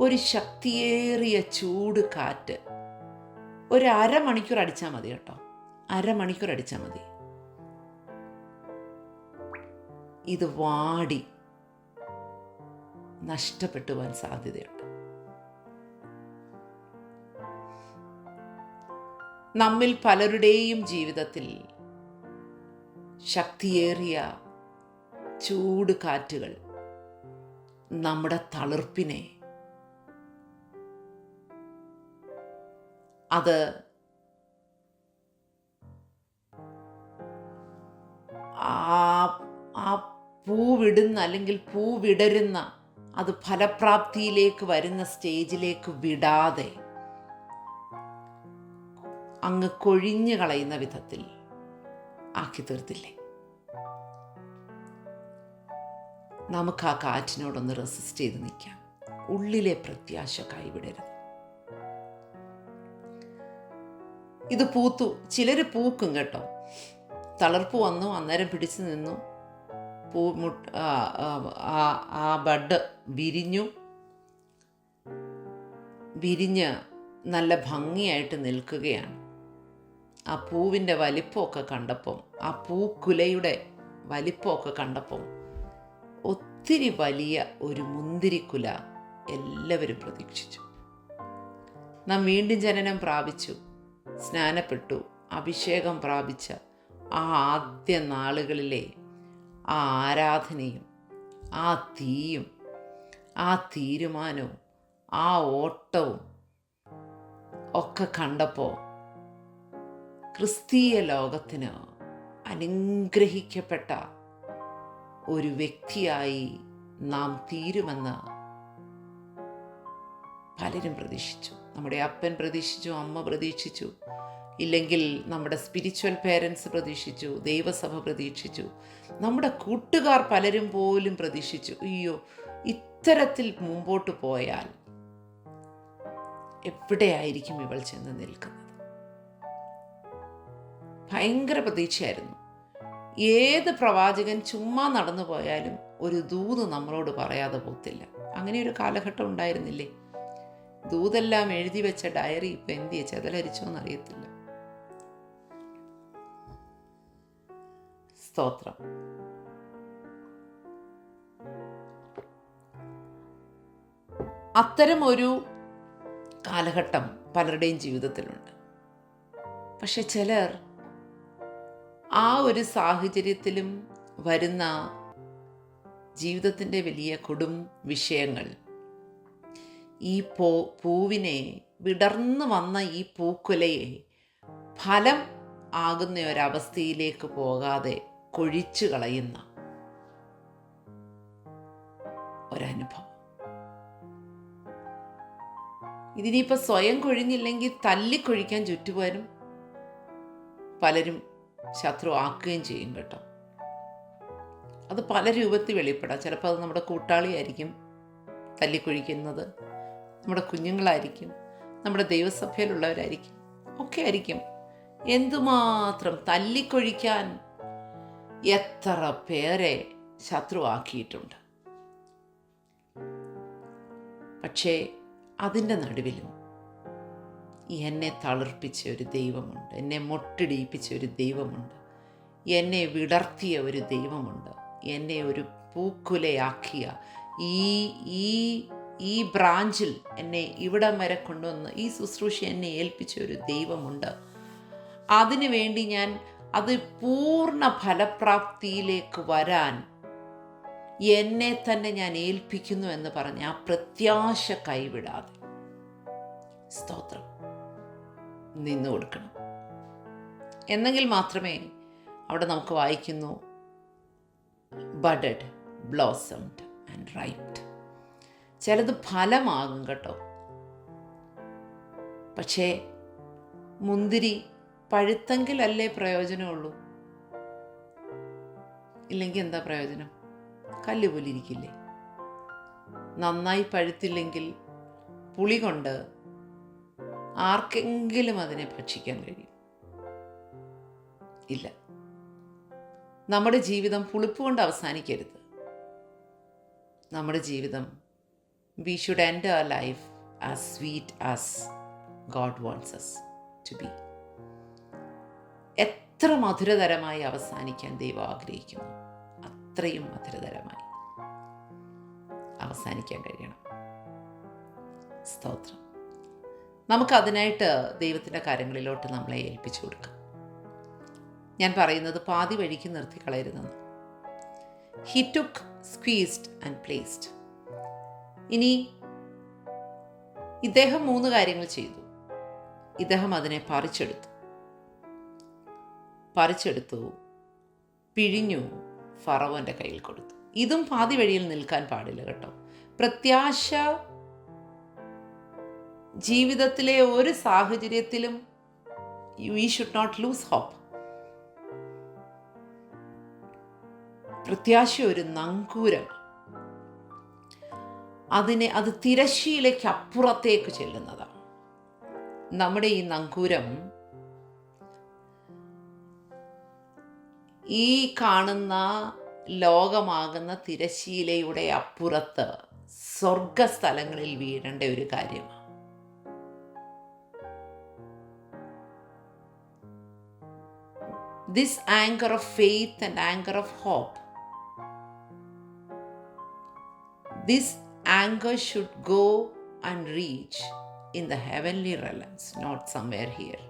ഒരു ശക്തിയേറിയ ചൂട് കാറ്റ് ഒരു അരമണിക്കൂർ അടിച്ചാൽ മതി കേട്ടോ, അരമണിക്കൂർ അടിച്ചാൽ മതി. ഇത് വാടി നഷ്ടപ്പെട്ടു പോകാൻ സാധ്യതയുണ്ട്. നമ്മിൽ പലരുടെയും ജീവിതത്തിൽ ശക്തിയേറിയ ചൂട് കാറ്റുകൾ നമ്മുടെ തളിർപ്പിനെ അത് ആ പൂവിടുന്ന അല്ലെങ്കിൽ പൂവിടരുന്ന അത് ഫലപ്രാപ്തിയിലേക്ക് വരുന്ന സ്റ്റേജിലേക്ക് വിടാതെ അങ്ങ് കൊഴിഞ്ഞു കളയുന്ന വിധത്തിൽ ആക്കി തീർത്തില്ലേ? നമുക്ക് ആ കാറ്റിനോടൊന്ന് റെസിസ്റ്റ് ചെയ്ത് നിൽക്കാം. ഉള്ളിലെ പ്രത്യാശ കൈവിടരുത്. ഇത് പൂത്തു, ചിലർ പൂക്കും കേട്ടോ. തളർപ്പ് വന്നു, അന്നേരം പിടിച്ചു നിന്നു, ആ ബഡ് വിരിഞ്ഞ് നല്ല ഭംഗിയായിട്ട് നിൽക്കുകയാണ്. ആ പൂവിൻ്റെ വലിപ്പമൊക്കെ കണ്ടപ്പം, ആ പൂക്കുലയുടെ വലിപ്പമൊക്കെ കണ്ടപ്പം ഒത്തിരി വലിയ ഒരു മുന്തിരിക്കുല എല്ലാവരും പ്രതീക്ഷിച്ചു. നാം വീണ്ടും ജനനം പ്രാപിച്ചു, സ്നാനപ്പെട്ടു, അഭിഷേകം പ്രാപിച്ച ആ ആദ്യ നാളുകളിലെ ആ ആരാധനയും ആ തീയും ആ തീരുമാനവും ആ ഓട്ടവും ഒക്കെ കണ്ടപ്പോൾ ക്രിസ്തീയ ലോകത്തിന് അനുഗ്രഹിക്കപ്പെട്ട ഒരു വ്യക്തിയായി നാം തീരുമെന്ന് പലരും പ്രതീക്ഷിച്ചു. നമ്മുടെ അപ്പൻ പ്രതീക്ഷിച്ചു, അമ്മ പ്രതീക്ഷിച്ചു, ഇല്ലെങ്കിൽ നമ്മുടെ സ്പിരിച്വൽ പേരൻസ് പ്രതീക്ഷിച്ചു, ദൈവസഭ പ്രതീക്ഷിച്ചു, നമ്മുടെ കൂട്ടുകാർ പലരും പോലും പ്രതീക്ഷിച്ചു. അയ്യോ, ഇത്തരത്തിൽ മുമ്പോട്ട് പോയാൽ എവിടെയായിരിക്കും ഇവൾ ചെന്ന് നിൽക്കുന്നത്? ഭയങ്കര പ്രതീക്ഷയായിരുന്നു. ഏത് പ്രവാചകൻ ചുമ്മാ നടന്നു പോയാലും ഒരു ദൂത് നമ്മളോട് പറയാതെ പോത്തില്ല. അങ്ങനെ ഒരു കാലഘട്ടം ഉണ്ടായിരുന്നില്ലേ? ദൂതെല്ലാം എഴുതി വെച്ച ഡയറി ഇപ്പം എന്തിയെ ചെതലരിച്ചോന്നറിയത്തില്ല. സ്തോത്രം. അത്തരം ഒരു കാലഘട്ടം പലരുടെയും ജീവിതത്തിലുണ്ട്. പക്ഷെ ചിലർ ആ ഒരു സാഹചര്യത്തിലും വരുന്ന ജീവിതത്തിൻ്റെ വലിയ കൊടും വിഷയങ്ങൾ ഈ പൂവിനെ, വിടർന്നു വന്ന ഈ പൂക്കുലയെ ഫലം ആകുന്ന ഒരവസ്ഥയിലേക്ക് പോകാതെ കൊഴിച്ചു കളയുന്ന ഒരനുഭവം. ഇതിനിപ്പോൾ സ്വയം കൊഴിഞ്ഞില്ലെങ്കിൽ തല്ലിക്കൊഴിക്കാൻ ചുറ്റുപോലും പലരും ശത്രു ആക്കുകയും ചെയ്യും കേട്ടോ. അത് പല രൂപത്തിൽ വെളിപ്പെടാം. ചിലപ്പോൾ അത് നമ്മുടെ കൂട്ടാളിയായിരിക്കും തല്ലിക്കൊഴിക്കുന്നത്, നമ്മുടെ കുഞ്ഞുങ്ങളായിരിക്കും, നമ്മുടെ ദൈവസഭയിലുള്ളവരായിരിക്കും, ഒക്കെ ആയിരിക്കും. എന്തുമാത്രം തല്ലിക്കൊഴിക്കാൻ എത്ര പേരെ ശത്രു ആക്കിയിട്ടുണ്ട്. പക്ഷേ അതിൻ്റെ നടുവിലും എന്നെ തളിർപ്പിച്ച ഒരു ദൈവമുണ്ട്, എന്നെ മൊട്ടിടിയിപ്പിച്ച ഒരു ദൈവമുണ്ട്, എന്നെ വിടർത്തിയ ഒരു ദൈവമുണ്ട്, എന്നെ ഒരു പൂക്കുലയാക്കിയ ഈ ബ്രാഞ്ചിൽ എന്നെ ഇവിടം വരെ കൊണ്ടുവന്ന് ഈ ശുശ്രൂഷ എന്നെ ഏൽപ്പിച്ച ഒരു ദൈവമുണ്ട്. അതിനു വേണ്ടി ഞാൻ അത് പൂർണ്ണ ഫലപ്രാപ്തിയിലേക്ക് വരാൻ എന്നെ തന്നെ ഞാൻ ഏൽപ്പിക്കുന്നു എന്ന് പറഞ്ഞ് ആ പ്രത്യാശ കൈവിടാതെ സ്തോത്രം നിന്നു കൊടുക്കണം. എന്നെങ്കിൽ മാത്രമേ അവിടെ നമുക്ക് വായിക്കുന്നു, ബഡഡ്, ബ്ലോസംഡ് ആൻഡ് റൈപ്ഡ്. ചിലത് ഫലമാകും കേട്ടോ. പക്ഷേ മുന്തിരി പഴുത്തെങ്കിലല്ലേ പ്രയോജനമുള്ളൂ. ഇല്ലെങ്കിൽ എന്താ പ്രയോജനം? കല്ല് പോലെ ഇരിക്കില്ലേ. നന്നായി പഴുത്തില്ലെങ്കിൽ പുളി കൊണ്ട് ആർക്കെങ്കിലും അതിനെ ഭക്ഷിക്കാൻ കഴിയും? ഇല്ല. നമ്മുടെ ജീവിതം പുളിപ്പ് കൊണ്ട് അവസാനിക്കരുത്. നമ്മുടെ ജീവിതം we should end our life as sweet as God wants us to be. എത്ര മധുരതരമായി അവസാനിക്കാൻ ദൈവം ആഗ്രഹിക്കുന്നു, അത്രയും മധുരതരമായി അവസാനിക്കാൻ കഴിയണം. സ്തോത്രം. നമുക്കതിനായിട്ട് ദൈവത്തിൻ്റെ കാര്യങ്ങളിലോട്ട് നമ്മളെ ഏൽപ്പിച്ചു കൊടുക്കാം. ഞാൻ പറയുന്നത് പാതി വഴിക്ക് നിർത്തിക്കളയരുതെന്ന്. He took, squeezed and placed. ഇനി ഇദ്ദേഹം 3 കാര്യങ്ങൾ ചെയ്തു. ഇദ്ദേഹം അതിനെ പറിച്ചെടുത്തു, പിഴിഞ്ഞു, ഫറവോൻ്റെ കയ്യിൽ കൊടുത്തു. ഇതും പാതി വഴിയിൽ നിൽക്കാൻ പാടില്ല കേട്ടോ. പ്രത്യാശ ജീവിതത്തിലെ ഒരു സാഹചര്യത്തിലും we should not lose hope. പ്രത്യാശ ഒരു നങ്കൂരം. അത് തിരശ്ശീലയ്ക്ക് അപ്പുറത്തേക്ക് ചെല്ലുന്നതാണ്. നമ്മുടെ ഈ നങ്കൂരം ഈ കാണുന്ന ലോകമാകുന്ന തിരശ്ശീലയുടെ അപ്പുറത്ത് സ്വർഗസ്ഥലങ്ങളിൽ വീഴേണ്ട ഒരു കാര്യമാണ്. This anchor of faith and anchor of hope, this anchor should go and reach in the heavenly realms, not somewhere here.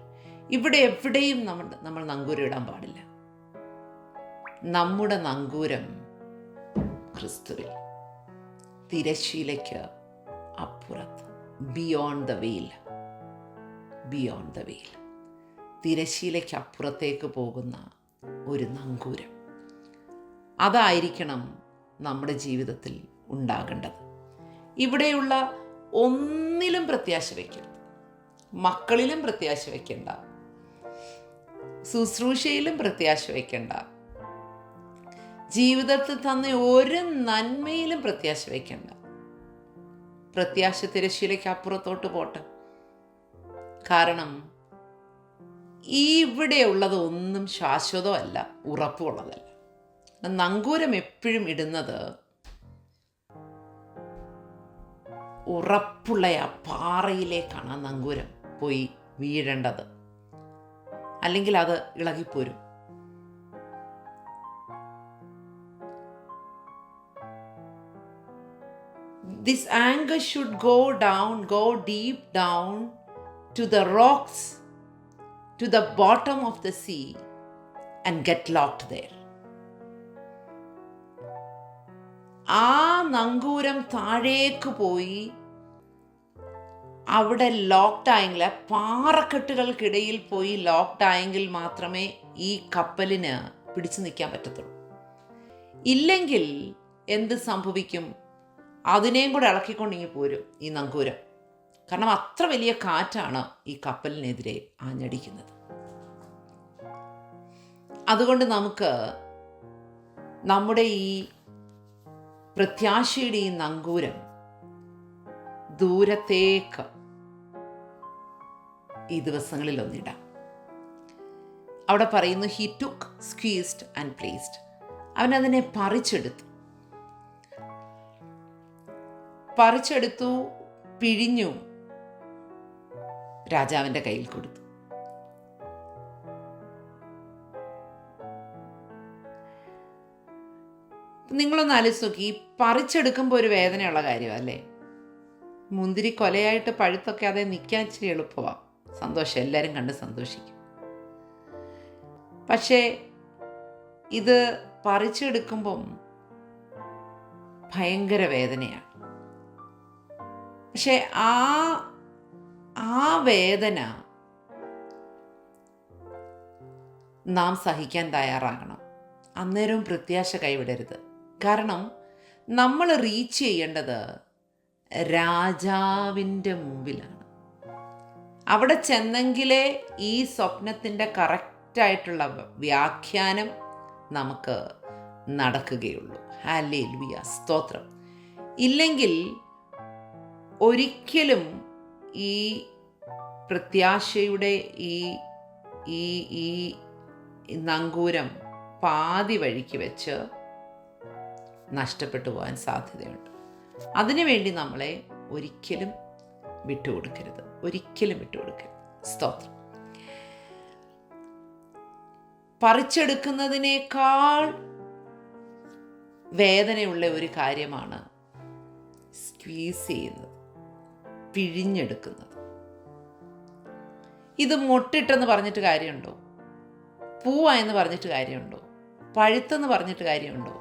ഇവിടെ എവിടെയും നമ്മൾ നങ്കൂരം ഇടാൻ പാടില്ല. നമ്മുടെ നങ്കൂരം ക്രിസ്തുവിൽ, തിരശ്ശീലയ്ക്ക് അപ്പുറത്ത്, ബിയോണ്ട് ദ വെയിൽ, തിരശ്ശീലയ്ക്ക് അപ്പുറത്തേക്ക് പോകുന്ന ഒരു നങ്കൂരം. അതായിരിക്കണം നമ്മുടെ ജീവിതത്തിൽ ഉണ്ടാകേണ്ടത്. ഇവിടെയുള്ള ഒന്നിലും പ്രത്യാശ വയ്ക്കരുത്. മക്കളിലും പ്രത്യാശ വയ്ക്കണ്ട, ശുശ്രൂഷയിലും പ്രത്യാശ വയ്ക്കണ്ട, ജീവിതത്തിൽ തന്ന ഒരു നന്മയിലും പ്രത്യാശ വയ്ക്കണ്ട. പ്രത്യാശ തിരശ്ശീലയ്ക്ക് അപ്പുറത്തോട്ട് പോട്ടെ. കാരണം ഇവിടെയുള്ളത് ഒന്നും ശാശ്വതമല്ല, ഉറപ്പുള്ളതല്ല. നങ്കൂരം എപ്പോഴും ഇടുന്നത് ഉറപ്പുള്ള ആ പാറയിലേക്കാണ് ആ നങ്കൂരം പോയി വീഴേണ്ടത്. അല്ലെങ്കിൽ അത് ഇളകിപ്പോരും. This anchor should go deep down to the rocks, to the bottom of the sea and get locked there. ആ നങ്കൂരം താഴേക്ക് പോയി അവിടെ ലോക്ക്ഡ് ആയെങ്കിൽ, പാറക്കെട്ടുകൾക്കിടയിൽ പോയി ലോക്ക്ഡ് ആയെങ്കിൽ മാത്രമേ ഈ കപ്പലിന് പിടിച്ചു നിൽക്കാൻ പറ്റത്തുള്ളൂ. ഇല്ലെങ്കിൽ എന്ത് സംഭവിക്കും? അതിനെയും കൂടെ ഇളക്കിക്കൊണ്ടിങ്ങി പോരും ഈ നങ്കൂരം. കാരണം അത്ര വലിയ കാറ്റാണ് ഈ കപ്പലിനെതിരെ ആഞ്ഞടിക്കുന്നത്. അതുകൊണ്ട് നമുക്ക് നമ്മുടെ ഈ പ്രത്യാശയുടെ ഈ നങ്കൂരം ദൂരത്തേക്ക് ഈ ദിവസങ്ങളിൽ ഒന്നിടാം. അവിടെ പറയുന്നു, he took, squeezed and placed. അവനതിനെ പറിച്ചെടുത്തു, പിഴിഞ്ഞു, രാജാവിൻ്റെ കയ്യിൽ കൊടുത്തു. നിങ്ങളൊന്ന് ആലോചിച്ച് നോക്കി, ഈ പറിച്ചെടുക്കുമ്പോൾ ഒരു വേദനയുള്ള കാര്യമാണ് അല്ലേ? മുന്തിരി കൊലയായിട്ട് പഴുത്തൊക്കെ അതേ നിൽക്കാൻ ഇച്ചിരി എളുപ്പമാണ്, സന്തോഷം, എല്ലാവരും കണ്ട് സന്തോഷിക്കും. പക്ഷേ ഇത് പറിച്ചെടുക്കുമ്പം ഭയങ്കര വേദനയാണ്. പക്ഷെ ആ വേദന നാം സഹിക്കാൻ തയ്യാറാകണം. അന്നേരവും പ്രത്യാശ കൈവിടരുത്. കാരണം നമ്മൾ റീച്ച് ചെയ്യേണ്ടത് രാജാവിൻ്റെ മുമ്പിലാണ്. അവിടെ ചെന്നെങ്കിലേ ഈ സ്വപ്നത്തിൻ്റെ കറക്റ്റായിട്ടുള്ള വ്യാഖ്യാനം നമുക്ക് നടക്കുകയുള്ളൂ. ഹല്ലേലൂയ, സ്തോത്രം. ഇല്ലെങ്കിൽ ഒരിക്കലും ഈ പ്രത്യാശയുടെ ഈ നങ്കൂരം പാതി വഴിക്ക് വെച്ച് നഷ്ടപ്പെട്ടു പോകാൻ സാധ്യതയുണ്ട്. അതിനുവേണ്ടി നമ്മളെ ഒരിക്കലും വിട്ടുകൊടുക്കരുത്. സ്തോത്രം. പറിച്ചെടുക്കുന്നതിനേക്കാൾ വേദനയുള്ള ഒരു കാര്യമാണ് സ്ക്വീസ് ചെയ്യുന്നത്, പിഴിഞ്ഞെടുക്കുന്നത്. ഇത് മുട്ടിട്ടെന്ന് പറഞ്ഞിട്ട് കാര്യമുണ്ടോ? പൂവായെന്ന് പറഞ്ഞിട്ട് കാര്യമുണ്ടോ? പഴുത്തെന്ന് പറഞ്ഞിട്ട് കാര്യമുണ്ടോ?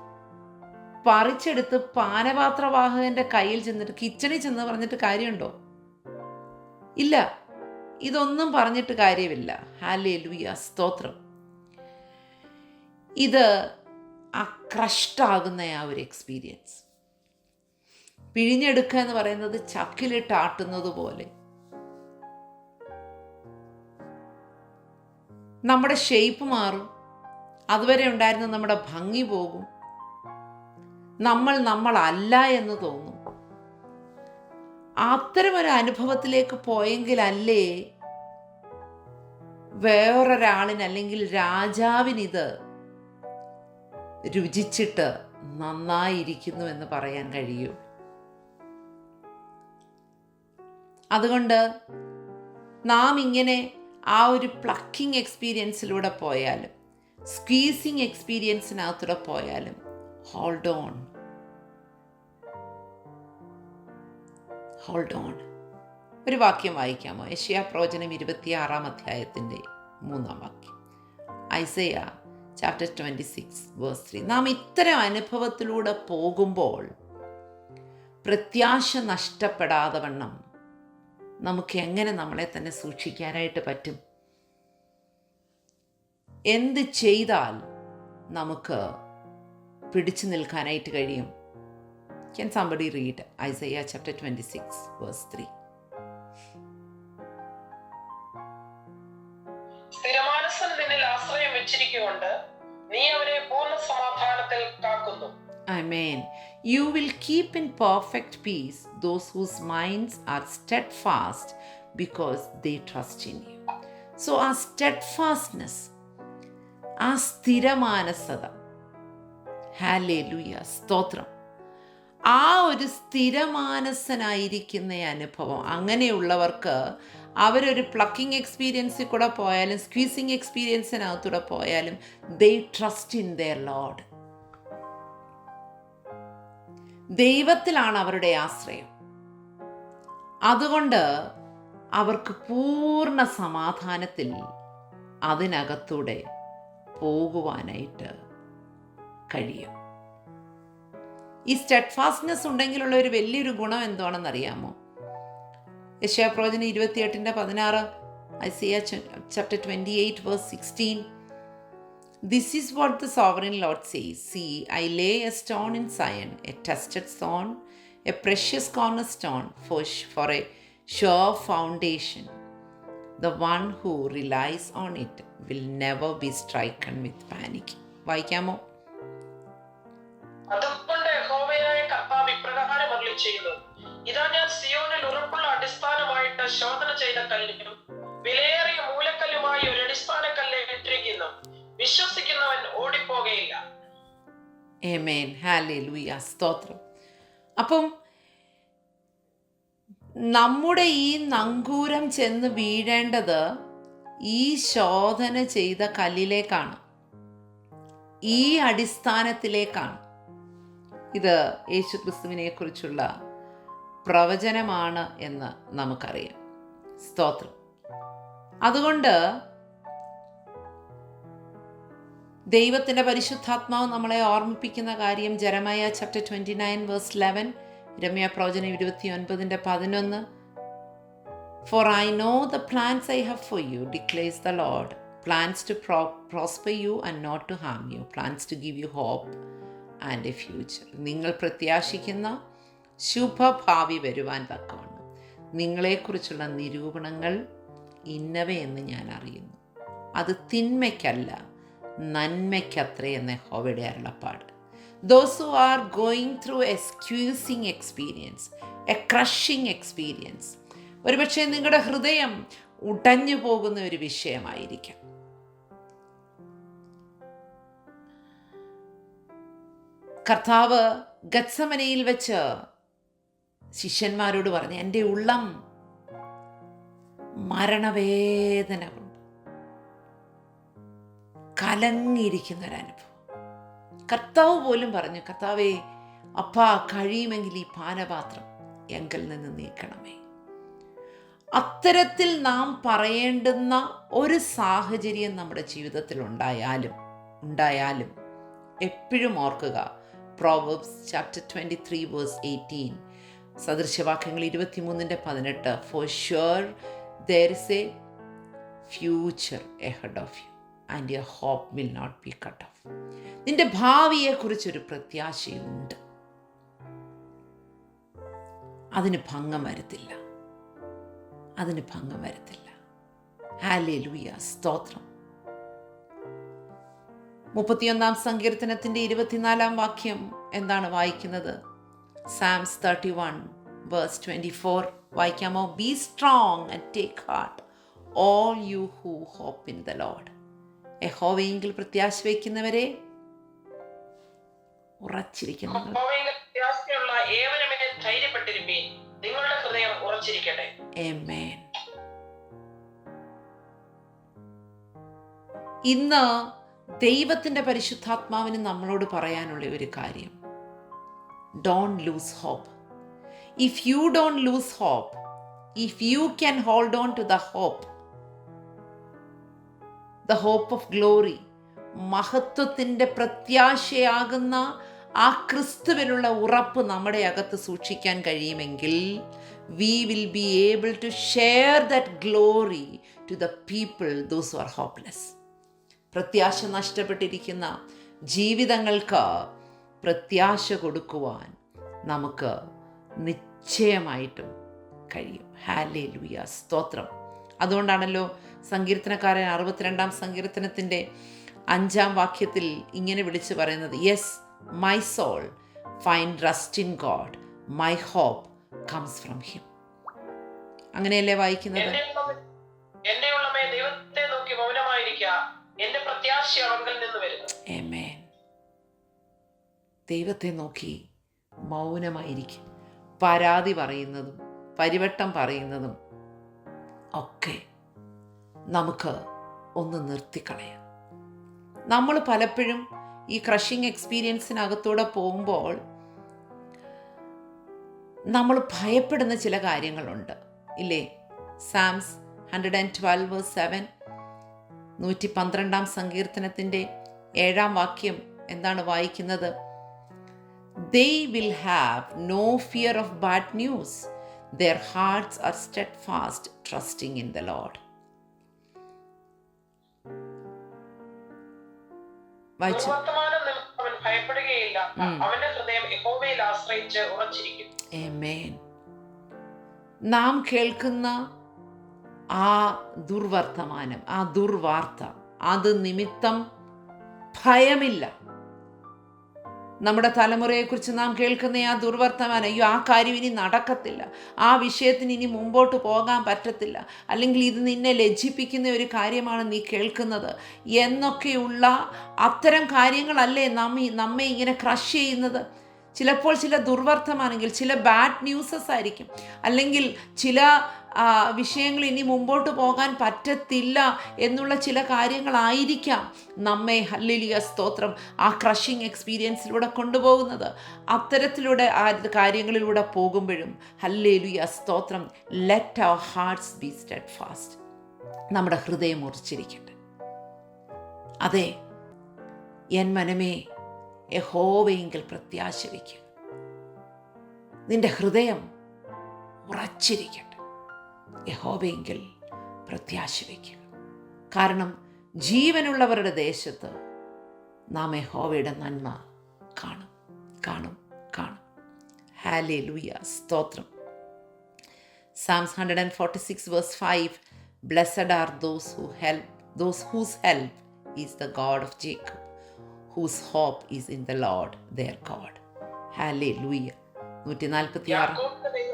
പറിച്ചെടുത്ത് പാനപാത്രവാഹകൻ്റെ കയ്യിൽ ചെന്നിട്ട് കിച്ചണിൽ ചെന്ന് പറഞ്ഞിട്ട് കാര്യമുണ്ടോ? ഇല്ല. ഇതൊന്നും പറഞ്ഞിട്ട് കാര്യമില്ല. ഹല്ലേലൂയ, സ്തോത്രം. ഇത് ആ ക്രഷ്ടാകുന്ന ആ ഒരു എക്സ്പീരിയൻസ്, പിഴിഞ്ഞെടുക്കുക എന്ന് പറയുന്നത് ചക്കിലിട്ട് ആട്ടുന്നത് പോലെ നമ്മുടെ ഷേപ്പ് മാറും, അതുവരെ ഉണ്ടായിരുന്ന നമ്മുടെ ഭംഗി പോകും, നമ്മളല്ല എന്ന് തോന്നും. അത്തരമൊരു അനുഭവത്തിലേക്ക് പോയെങ്കിലല്ലേ വേറൊരാളിന് അല്ലെങ്കിൽ രാജാവിനിത് രുചിച്ചിട്ട് നന്നായിരിക്കുന്നു എന്ന് പറയാൻ കഴിയൂ. അതുകൊണ്ട് നാം ഇങ്ങനെ ആ ഒരു പ്ലക്കിംഗ് എക്സ്പീരിയൻസിലൂടെ പോയാലും സ്ക്വീസിങ് എക്സ്പീരിയൻസിനകത്തൂടെ പോയാലും ഹോൾഡ് ഓൺ. ഒരു വാക്യം വായിക്കാമോ? യെശയ്യാ പ്രവചനം 26-ാം അധ്യായത്തിൻ്റെ 3-ാം വാക്യം. Isaiah chapter 26 verse 3. നാം ഇത്തരം അനുഭവത്തിലൂടെ പോകുമ്പോൾ പ്രത്യാശ നഷ്ടപ്പെടാതെ വണ്ണം നമുക്ക് എങ്ങനെ നമ്മളെ തന്നെ സൂക്ഷിക്കാനായിട്ട് പറ്റും? എന്ത് ചെയ്താൽ നമുക്ക് പിടിച്ചു നിൽക്കാനായിട്ട് കഴിയും? Can somebody read Isaiah chapter 26 verse 3? സ്ഥിരമാനസൻ നിന്നിൽ ആശ്രയം വെച്ചിരിക്കുകൊണ്ട് നീ അവരെ പൂർണ്ണ സമാധാനത്തിൽ കാക്കുന്നു. Amen. You will keep in perfect peace those whose minds are steadfast because they trust in you. So our steadfastness, ആ സ്ഥിരമാനസത, ഹല്ലേലൂയ, സ്തോത്രം, ആ ഒരു സ്ഥിരമാനസനായിരിക്കുന്ന അനുഭവം, അങ്ങനെയുള്ളവർക്ക് അവരൊരു പ്ലക്കിംഗ് എക്സ്പീരിയൻസിൽ കൂടെ പോയാലും സ്ക്വീസിങ് എക്സ്പീരിയൻസിനകത്തൂടെ പോയാലും they trust in their Lord. ദൈവത്തിലാണ് അവരുടെ ആശ്രയം. അതുകൊണ്ട് അവർക്ക് പൂർണ്ണ സമാധാനത്തിൽ അതിനകത്തൂടെ പോകുവാനായിട്ട് കഴിയും. ഈ സ്റ്റെഡ്ഫാസ്റ്റ്നെസ് ഉണ്ടെങ്കിലുള്ള ഒരു വലിയൊരു ഗുണം എന്താണെന്നറിയാമോ? യെശയ്യാ പ്രവചനം 28:16, ഐസയ്യാ chapter 28 verse 16. This is what the sovereign Lord says. See, I lay a stone in Zion, a tested stone, a precious cornerstone for a sure foundation. The one who relies on it will never be stricken with panic. വായിക്കാമോ? അതുകൊണ്ട് യഹോവയായ കർത്താവ് ഇപ്രകാരം അരുളിച്ചെയ്യുന്നു, ഇതാ ഞാൻ സിയോനിൽ ഉറപ്പുള്ള അടിസ്ഥാനമായിട്ട് ശോധന ചെയ്ത കല്ലിനും വിലയേറിയ മൂലക്കല്ലുമായി ഒരു അടിസ്ഥാന കല്ല് ഇട്ടിരിക്കുന്നു, വിശ്വസിക്കുന്നവൻ ഓടിപ്പോകയില്ല. ആമേൻ, ഹല്ലേലൂയ, സ്തോത്രം. അപ്പം നമ്മുടെ ഈ നങ്കൂരം ചെന്ന് വീഴേണ്ടത് ഈ ശോധന ചെയ്ത കല്ലിലേക്കാണ്, ഈ അടിസ്ഥാനത്തിലേക്കാണ്. ഇത് യേശുക്രിസ്തുവിനെ കുറിച്ചുള്ള പ്രവചനമാണ് എന്ന് നമുക്കറിയാം. സ്തോത്രം. അതുകൊണ്ട് ദൈവത്തിൻ്റെ പരിശുദ്ധാത്മാവ് നമ്മളെ ഓർമ്മിപ്പിക്കുന്ന കാര്യം ജെറമയ ചാപ്റ്റർ 29 verse 11, യിരെമ്യാ പ്രവചനം 29:11. For I know the plans I have for you, declares the Lord, plans to prosper you and not to harm you, plans to give you hope and a future. നിങ്ങൾ പ്രത്യാശിക്കുന്ന ശുഭഭാവി വരുവാൻ തക്കവണ്ണം നിങ്ങളെക്കുറിച്ചുള്ള നിരൂപണങ്ങൾ ഇന്നവയെന്ന് ഞാൻ അറിയുന്നു. അത് തിന്മയ്ക്കല്ല നന്മയ്ക്കത്രേ എന്ന് യഹോവയുടെ അരുളപ്പാട്. Those who are going through a squeezing experience, a crushing experience, ഒരുപക്ഷെ നിങ്ങളുടെ ഹൃദയം ഉടഞ്ഞു പോകുന്ന ഒരു വിഷയമായിരിക്കാം. കർത്താവ് ഗത്സമനയിൽ വെച്ച് ശിഷ്യന്മാരോട് പറഞ്ഞു, എൻ്റെ ഉള്ളം മരണവേദന കൊണ്ട് കലങ്ങിയിരിക്കുന്നൊരനുഭവം. കർത്താവ് പോലും പറഞ്ഞു, കർത്താവേ, അപ്പാ കഴിയുമെങ്കിൽ ഈ പാനപാത്രം എങ്കിൽ നിന്ന് നീക്കണമേ. അത്തരത്തിൽ നാം പറയേണ്ടുന്ന ഒരു സാഹചര്യം നമ്മുടെ ജീവിതത്തിൽ ഉണ്ടായാലും എപ്പോഴും ഓർക്കുക, പ്രോവർബ്സ് ചാപ്റ്റർ 23 വേഴ്സ് 18, സദൃശവാക്യങ്ങൾ 23:18, for sure there is a future ahead of you and your hope will not be cut off. നിന്റെ ഭാവിയെക്കുറിച്ചൊരു പ്രത്യാശയുണ്ട്, അതിന് ഭംഗം വരത്തില്ല. ഹല്ലേലൂയ, സ്തോത്രം. 31 സങ്കീർത്തനത്തിൻ്റെ 24 വാക്യം എന്താണ് വായിക്കുന്നത്? Psalms 31 verse 24 വായിക്കാമോ? Be strong and take heart all you who hope in the Lord. യഹോവയെങ്കിൽ പ്രത്യാശ വയ്ക്കുന്നവരെ ഉറച്ചിരിക്കുന്നു. പ്രത്യാശയുള്ള ഏവരുമേ ധൈര്യപ്പെട്ടിരിപ്പീൻ, നിങ്ങളുടെ ഹൃദയം ഉറച്ചിരിക്കട്ടെ. ആമേൻ. ഇന്ന് ദൈവത്തിൻ്റെ പരിശുദ്ധാത്മാവിന് നമ്മളോട് പറയാനുള്ള ഒരു കാര്യം, don't lose hope. If you don't lose hope, if you can hold on to the hope, the hope of glory, മഹത്വത്തിൻ്റെ പ്രത്യാശയാകുന്ന ആ ക്രിസ്തുവിലുള്ള ഉറപ്പ് നമ്മുടെ അകത്ത് സൂക്ഷിക്കാൻ കഴിയുമെങ്കിൽ we will be able to share that glory to the people those who are hopeless. പ്രത്യാശ നഷ്ടപ്പെട്ടിരിക്കുന്ന ജീവിതങ്ങൾക്ക് പ്രത്യാശ കൊടുക്കുവാൻ നമുക്ക് നിശ്ചയമായിട്ടും കഴിയും. ഹല്ലേലൂയ, സ്തോത്രം. അതുകൊണ്ടാണല്ലോ സങ്കീർത്തനക്കാരൻ 62 സങ്കീർത്തനത്തിൻ്റെ 5 വാക്യത്തിൽ ഇങ്ങനെ വിളിച്ചു പറയുന്നത്, yes my soul find rest in God, my hope comes from him. അങ്ങനെയല്ലേ വായിക്കുന്നത്? എന്റെ ഉള്ളമേ ദൈവത്തെ നോക്കി മൗനമായിരിക്കുക, എന്റെ പ്രത്യാശ അവങ്കൽ നിന്ന് വരുന്നു. ആമേൻ. ദൈവത്തെ നോക്കി മൗനമായിരിക്കും. പരാതി പറയുന്നതും പരിവട്ടം പറയുന്നതും ഒക്കെ നമുക്ക് ഒന്ന് നിർത്തിക്കളയാം. നമ്മൾ പലപ്പോഴും ഈ ക്രഷിംഗ് എക്സ്പീരിയൻസിനകത്തൂടെ പോകുമ്പോൾ നമ്മൾ ഭയപ്പെടുന്ന ചില കാര്യങ്ങളുണ്ട്, ഇല്ലേ? സാംസ് 112 വേഴ്സ് 7, 112 സങ്കീർത്തനത്തിൻ്റെ 7 വാക്യം എന്താണ് വായിക്കുന്നത്? They will have no fear of bad news. Their hearts are steadfast, trusting in the Lord. വായിച്ചു. അവൻ ഭയപ്പെടുകയില്ല, അവന്റെ ഹൃദയം യഹോവയിൽ ആശ്രയിച്ച് ഉറച്ചിരിക്കും. ആമേൻ. നാം കേൾക്കുന്ന ആ ദുർവർത്തമാനം, ആ ദുർവാർത്ത, അത് നിമിത്തം ഭയമില്ല. നമ്മുടെ തലമുറയെക്കുറിച്ച് നാം കേൾക്കുന്ന ആ ദുർവർത്തമാനം, അയ്യോ ആ കാര്യം ഇനി നടക്കത്തില്ല, ആ വിഷയത്തിന് ഇനി മുമ്പോട്ട് പോകാൻ പറ്റത്തില്ല, അല്ലെങ്കിൽ ഇത് നിന്നെ ലജ്ജിപ്പിക്കുന്ന ഒരു കാര്യമാണ് നീ കേൾക്കുന്നത് എന്നൊക്കെയുള്ള അത്തരം കാര്യങ്ങളല്ലേ നമ്മെ ഇങ്ങനെ ക്രഷ് ചെയ്യുന്നത്. ചിലപ്പോൾ ചില ദുർവർത്തമാണെങ്കിൽ, ചില ബാഡ് ന്യൂസസ് ആയിരിക്കും, അല്ലെങ്കിൽ ചില വിഷയങ്ങൾ ഇനി മുമ്പോട്ട് പോകാൻ പറ്റത്തില്ല എന്നുള്ള ചില കാര്യങ്ങളായിരിക്കാം നമ്മെ, ഹല്ലേലൂയ സ്തോത്രം, ആ ക്രഷിംഗ് എക്സ്പീരിയൻസിലൂടെ കൊണ്ടുപോകുന്നത്. അത്തരത്തിലൂടെ ആ കാര്യങ്ങളിലൂടെ പോകുമ്പോഴും ഹല്ലേലൂയ സ്തോത്രം, let our hearts be steadfast. നമ്മുടെ ഹൃദയം ഉറച്ചിരിക്കട്ടെ. അതെ, എൻ മനമേ യഹോവയെങ്കിൽ പ്രത്യാശ വയ്ക്കുക, നിന്റെ ഹൃദയം ഉറച്ചിരിക്കട്ടെ. യഹോവയെങ്കിൽ പ്രത്യാശ വയ്ക്കുക. കാരണം ജീവനുള്ളവരുടെ ദേശത്ത് നാം യഹോവയുടെ നന്മ കാണും. ഹല്ലേലൂയ സ്തോത്രം. Psalms 146 verse 5, blessed are those whose help is the God of Jacob, whose hope is in the Lord their God. Hallelujah. 146.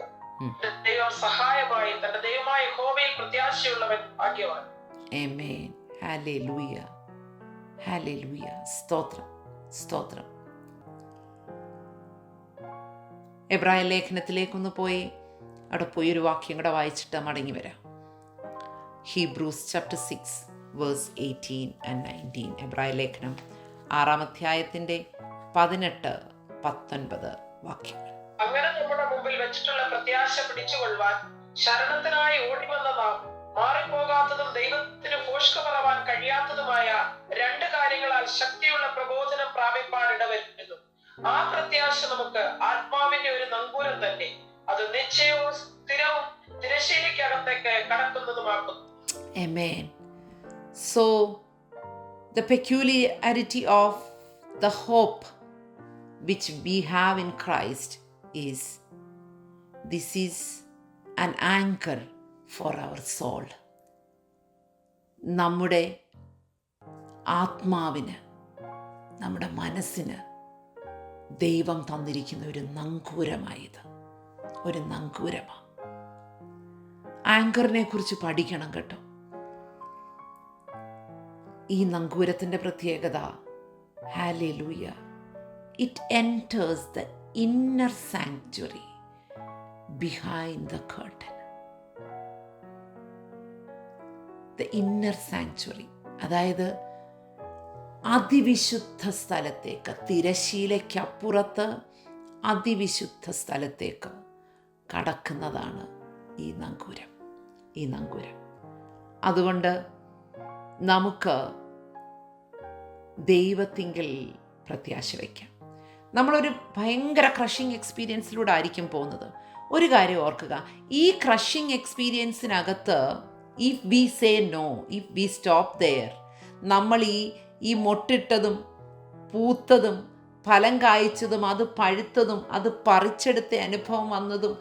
ദൈവം സഹായമായി തന്റെ ദൈവമായ യഹോവയിൽ പ്രത്യാശയുള്ളവൻ ഭാഗ്യവാൻ. ആമേൻ. ഹല്ലേലൂയ, ഹല്ലേലൂയ, സ്തോത്രം. എബ്രായ ലേഖനത്തിലേക്കൊന്ന് പോയി അവിടെ പോയി ഒരു വാക്യം കൂടെ വായിച്ചിട്ട് മടങ്ങി വരാം. Hebrews chapter 6 verse 18 and 19. എബ്രായ ലേഖനം 6 അധ്യായത്തിൻ്റെ 18-19 വാക്യങ്ങൾ. അങ്ങനെ നമ്മുടെ മുമ്പിൽ വെച്ചിട്ടുള്ള പ്രത്യാശ പിടിച്ചുകൊള്ളുവാൻ ശരണത്തിനായി ഓടിവന്ന നാം മാറിപ്പോകാത്തതും ദൈവത്തിന് ഭോഷ്ക പറവാൻ കഴിയാത്തതുമായ രണ്ട് കാര്യങ്ങളാൽ ശക്തിയുള്ള പ്രബോധനം പ്രാപിപ്പാൻ ഇടവരുന്നു. ആ പ്രത്യാശ നമുക്ക് ആത്മാവിന്റെ ഒരു നങ്കൂരം തന്നെ. അത് നിശ്ചയവും സ്ഥിരവും തിരശ്ശീലയ്ക്കകത്തേക്ക് കടക്കുന്നതുമാക്കുന്നു. Amen. So, the peculiarity of the hope which we have in Christ is this is an anchor for our soul. നമ്മുടെ ആത്മാവിന്, നമ്മുടെ മനസ്സിന് ദൈവം തന്നിരിക്കുന്ന ഒരു നങ്കൂരമായത്, ഒരു നങ്കൂരമാണ്. ആങ്കറിനെ കുറിച്ച് പഠിക്കണം കേട്ടോ. ഈ നങ്കൂരത്തിൻ്റെ പ്രത്യേകത, hallelujah, it enters the inner sanctuary behind the curtain. The inner sanctuary, അതായത് അതിവിശുദ്ധ സ്ഥലത്തേക്ക്, തിരശീലയ്ക്കപ്പുറത്ത് അതിവിശുദ്ധ സ്ഥലത്തേക്ക് കടക്കുന്നതാണ് ഈ നങ്കൂരം. അതുകൊണ്ട് നമുക്ക് ദൈവത്തിങ്കിൽ പ്രത്യാശ വയ്ക്കാം. നമ്മളൊരു ഭയങ്കര ക്രഷിങ് എക്സ്പീരിയൻസിലൂടെ ആയിരിക്കും പോകുന്നത്. ഒരു കാര്യം ഓർക്കുക, ഈ ക്രഷിങ് എക്സ്പീരിയൻസിനകത്ത് if we say no, if we stop there, നമ്മൾ ഈ മൊട്ടിട്ടതും പൂത്തതും ഫലം കായ്ച്ചതും അത് പഴുത്തതും അത് പറിച്ചെടുത്ത അനുഭവം വന്നതും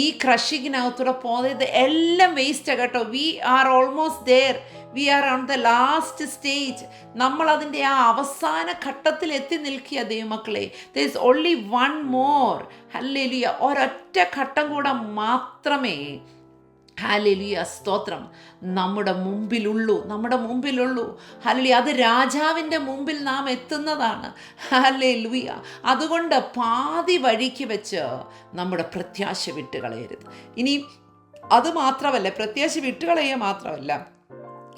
ഈ ക്രഷിങ്ങിനകത്തൂടെ പോകുന്നത് എല്ലാം വേസ്റ്റ് കേട്ടോ. We are almost there, we are on the last stage. നമ്മളതിൻ്റെ ആ അവസാന ഘട്ടത്തിൽ എത്തി നിൽക്കുക ദൈവമക്കളെ. There is only one more. ഹല്ലേലൂയ, ഒരൊറ്റ ഘട്ടം കൂടെ മാത്രമേ, ഹല്ലേലൂയ, സ്തോത്രം, നമ്മുടെ മുമ്പിലുള്ളൂ. ഹല്ലേലൂയ, അത് രാജാവിൻ്റെ മുമ്പിൽ നാം എത്തുന്നതാണ്. ഹല്ലേലൂയ. അതുകൊണ്ട് പാതി വഴിക്ക് വെച്ച് നമ്മുടെ പ്രത്യാശ വിട്ടുകളയരുത്. ഇനി അത് മാത്രമല്ല, പ്രത്യാശ വിട്ടുകളയുക മാത്രമല്ല,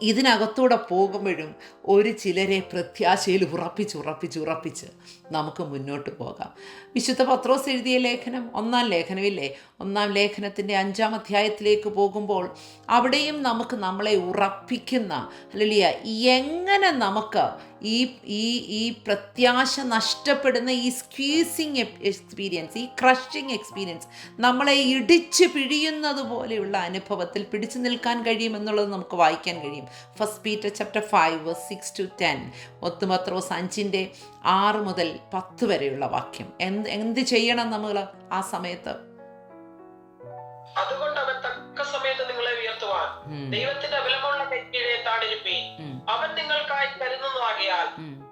ഇതിനകത്തൂടെ പോകുമ്പോഴും ഒരു ചിലരെ പ്രത്യാശയിൽ ഉറപ്പിച്ച് നമുക്ക് മുന്നോട്ട് പോകാം. വിശുദ്ധ പത്രോസ് എഴുതിയ ലേഖനം, ഒന്നാം ലേഖനമില്ലേ, ഒന്നാം ലേഖനത്തിൻ്റെ 5-ാം അധ്യായത്തിലേക്ക് പോകുമ്പോൾ അവിടെയും നമുക്ക് നമ്മളെ ഉറപ്പിക്കുന്ന, ഹല്ലേലൂയ, എങ്ങനെ നമുക്ക് ഈ പ്രത്യാശ നഷ്ടപ്പെടുന്ന ഈ സ്ക്വീസിങ് എക്സ്പീരിയൻസ്, ഈ ക്രഷിങ് എക്സ്പീരിയൻസ്, നമ്മളെ ഇടിച്ച് പിഴിയുന്നത് പോലെയുള്ള അനുഭവത്തിൽ പിടിച്ചു നിൽക്കാൻ കഴിയുമെന്നുള്ളത് നമുക്ക് വായിക്കാൻ കഴിയും. 1 Peter chapter 5 verse 6-10. പത്രോസ് 5:6 മുതൽ 10 വരെയുള്ള വാക്യം. എന്ത് ചെയ്യണം നമ്മൾ ആ സമയത്ത്? അതുകൊണ്ട് അവൻ തക്ക സമയത്ത് നിങ്ങളെ ഉയർത്തുവാൻ ദൈവത്തിന്റെ ബലമുള്ള കൈക്കീഴെ താണിരിപ്പീൻ. അവൻ നിങ്ങൾക്കായി കരുതുന്നതാകിയാൽ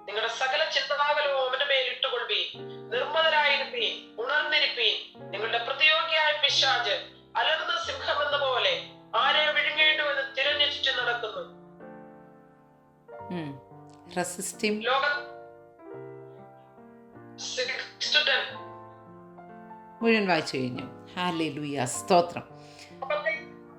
നിങ്ങളുടെ സകല ചിന്തതാകലവും അവന്റെ മേൽ ഇട്ടുകൊള്ളുവീൻ. നിർമ്മതരായിരിപ്പീൻ, ഉണർന്നിരിപ്പീൻ. നിങ്ങളുടെ പ്രതിയോഗിയായ പിശാച് അലർന്ന സിംഹമെന്ന പോലെ ആരെ വിഴുങ്ങേണ്ടുവെന്ന് തിരഞ്ഞു ചുറ്റി നടക്കുന്നു. മുഴുവൻ വായിച്ചു കഴിഞ്ഞു. ഹല്ലേലൂയ, സ്തോത്രം.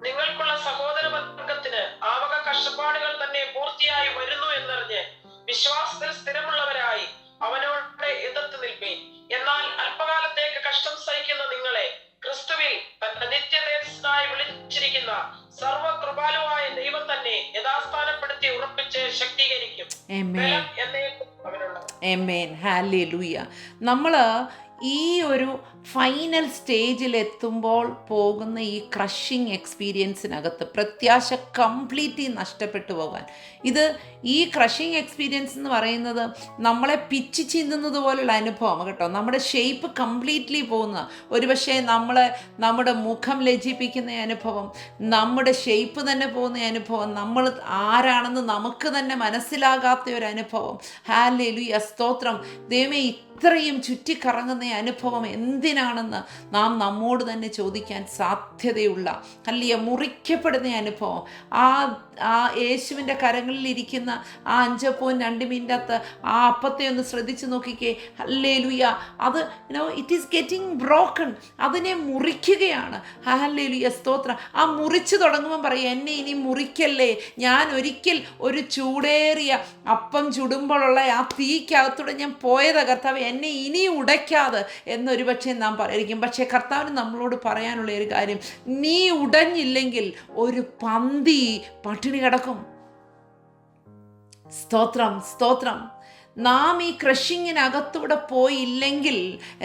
നിങ്ങൾക്കുള്ള സഹോദര വർഗത്തിന് ആവക കഷ്ടപ്പാടുകൾ തന്നെ പൂർത്തിയായി വരുന്നു എന്നറിഞ്ഞ് വിശ്വാസത്തിൽ സ്ഥിരമുള്ളവരായി അവനോട് എതിർത്ത് നിൽപ്പീൻ. എന്നാൽ അല്പകാലത്തേക്ക് കഷ്ടം സഹിക്കുന്ന നിങ്ങളെ ക്രിസ്തുവിൽ തന്റെ നിത്യതേജസ്സായി വിളിച്ചിരിക്കുന്ന സർവകൃപാലുവായ ദൈവം തന്നെ യഥാസ്ഥാനപ്പെടുത്തി ഉറപ്പിച്ച് ശക്തീകരിക്കും. ആമേൻ. ഹല്ലേലൂയ. നമ്മൾ ഈ ഒരു ഫൈനൽ സ്റ്റേജിലെത്തുമ്പോൾ പോകുന്ന ഈ ക്രഷിങ് എക്സ്പീരിയൻസിനകത്ത് പ്രത്യാശ കംപ്ലീറ്റ്ലി നഷ്ടപ്പെട്ടു പോകാൻ, ഈ ക്രഷിങ് എക്സ്പീരിയൻസ് എന്ന് പറയുന്നത് നമ്മളെ പിച്ച് ചിന്തുന്നത് പോലുള്ള അനുഭവം കേട്ടോ. നമ്മുടെ ഷേപ്പ് കംപ്ലീറ്റ്ലി പോകുന്ന, ഒരുപക്ഷെ നമ്മുടെ മുഖം ലജ്ജിപ്പിക്കുന്ന അനുഭവം, നമ്മുടെ ഷേപ്പ് തന്നെ പോകുന്ന അനുഭവം, നമ്മൾ ആരാണെന്ന് നമുക്ക് തന്നെ മനസ്സിലാകാത്ത ഒരു അനുഭവം. ഹല്ലേലൂയ, സ്തോത്രം. ദൈവമേ, ഇത്രയും ചുറ്റിക്കറങ്ങുന്ന അനുഭവം എന്തിനാണെന്ന് നാം നമ്മോട് തന്നെ ചോദിക്കാൻ സാധ്യതയുള്ള, അല്ലെങ്കിൽ മുറിക്കപ്പെടുന്ന അനുഭവം, ആ ആ യേശുവിൻ്റെ കരങ്ങളിൽ ഇരിക്കുന്ന ആ 5 മിനിറ്റത്ത് ആ അപ്പത്തെ ഒന്ന് ശ്രദ്ധിച്ച് നോക്കിക്കേ. ഹല്ലേലൂയ. അത് ഇറ്റ് ഈസ് ഗെറ്റിംഗ് ബ്രോക്കൺ. അതിനെ മുറിക്കുകയാണ്. ഹല്ലേലൂയ, സ്തോത്രം. ആ മുറിച്ച് തുടങ്ങുമ്പോൾ പറയും, എന്നെ ഇനി മുറിക്കല്ലേ. ഞാൻ ഒരിക്കൽ ഒരു ചൂടേറിയ അപ്പം ചുടുമ്പോഴുള്ള ആ തീക്കകത്തൂടെ ഞാൻ പോയതാ കർത്താവ്, എന്നെ ഇനി ഉടയ്ക്കാതെ എന്നൊരു പക്ഷേ നാം പറയായിരിക്കും. പക്ഷേ കർത്താവിന് നമ്മളോട് പറയാനുള്ള ഒരു കാര്യം, നീ ഉടഞ്ഞില്ലെങ്കിൽ ഒരു പന്തി പട്ടിണി കിടക്കും. സ്തോത്രം, സ്തോത്രം. നാം ഈ ക്രഷിങ്ങിനകത്തൂടെ പോയില്ലെങ്കിൽ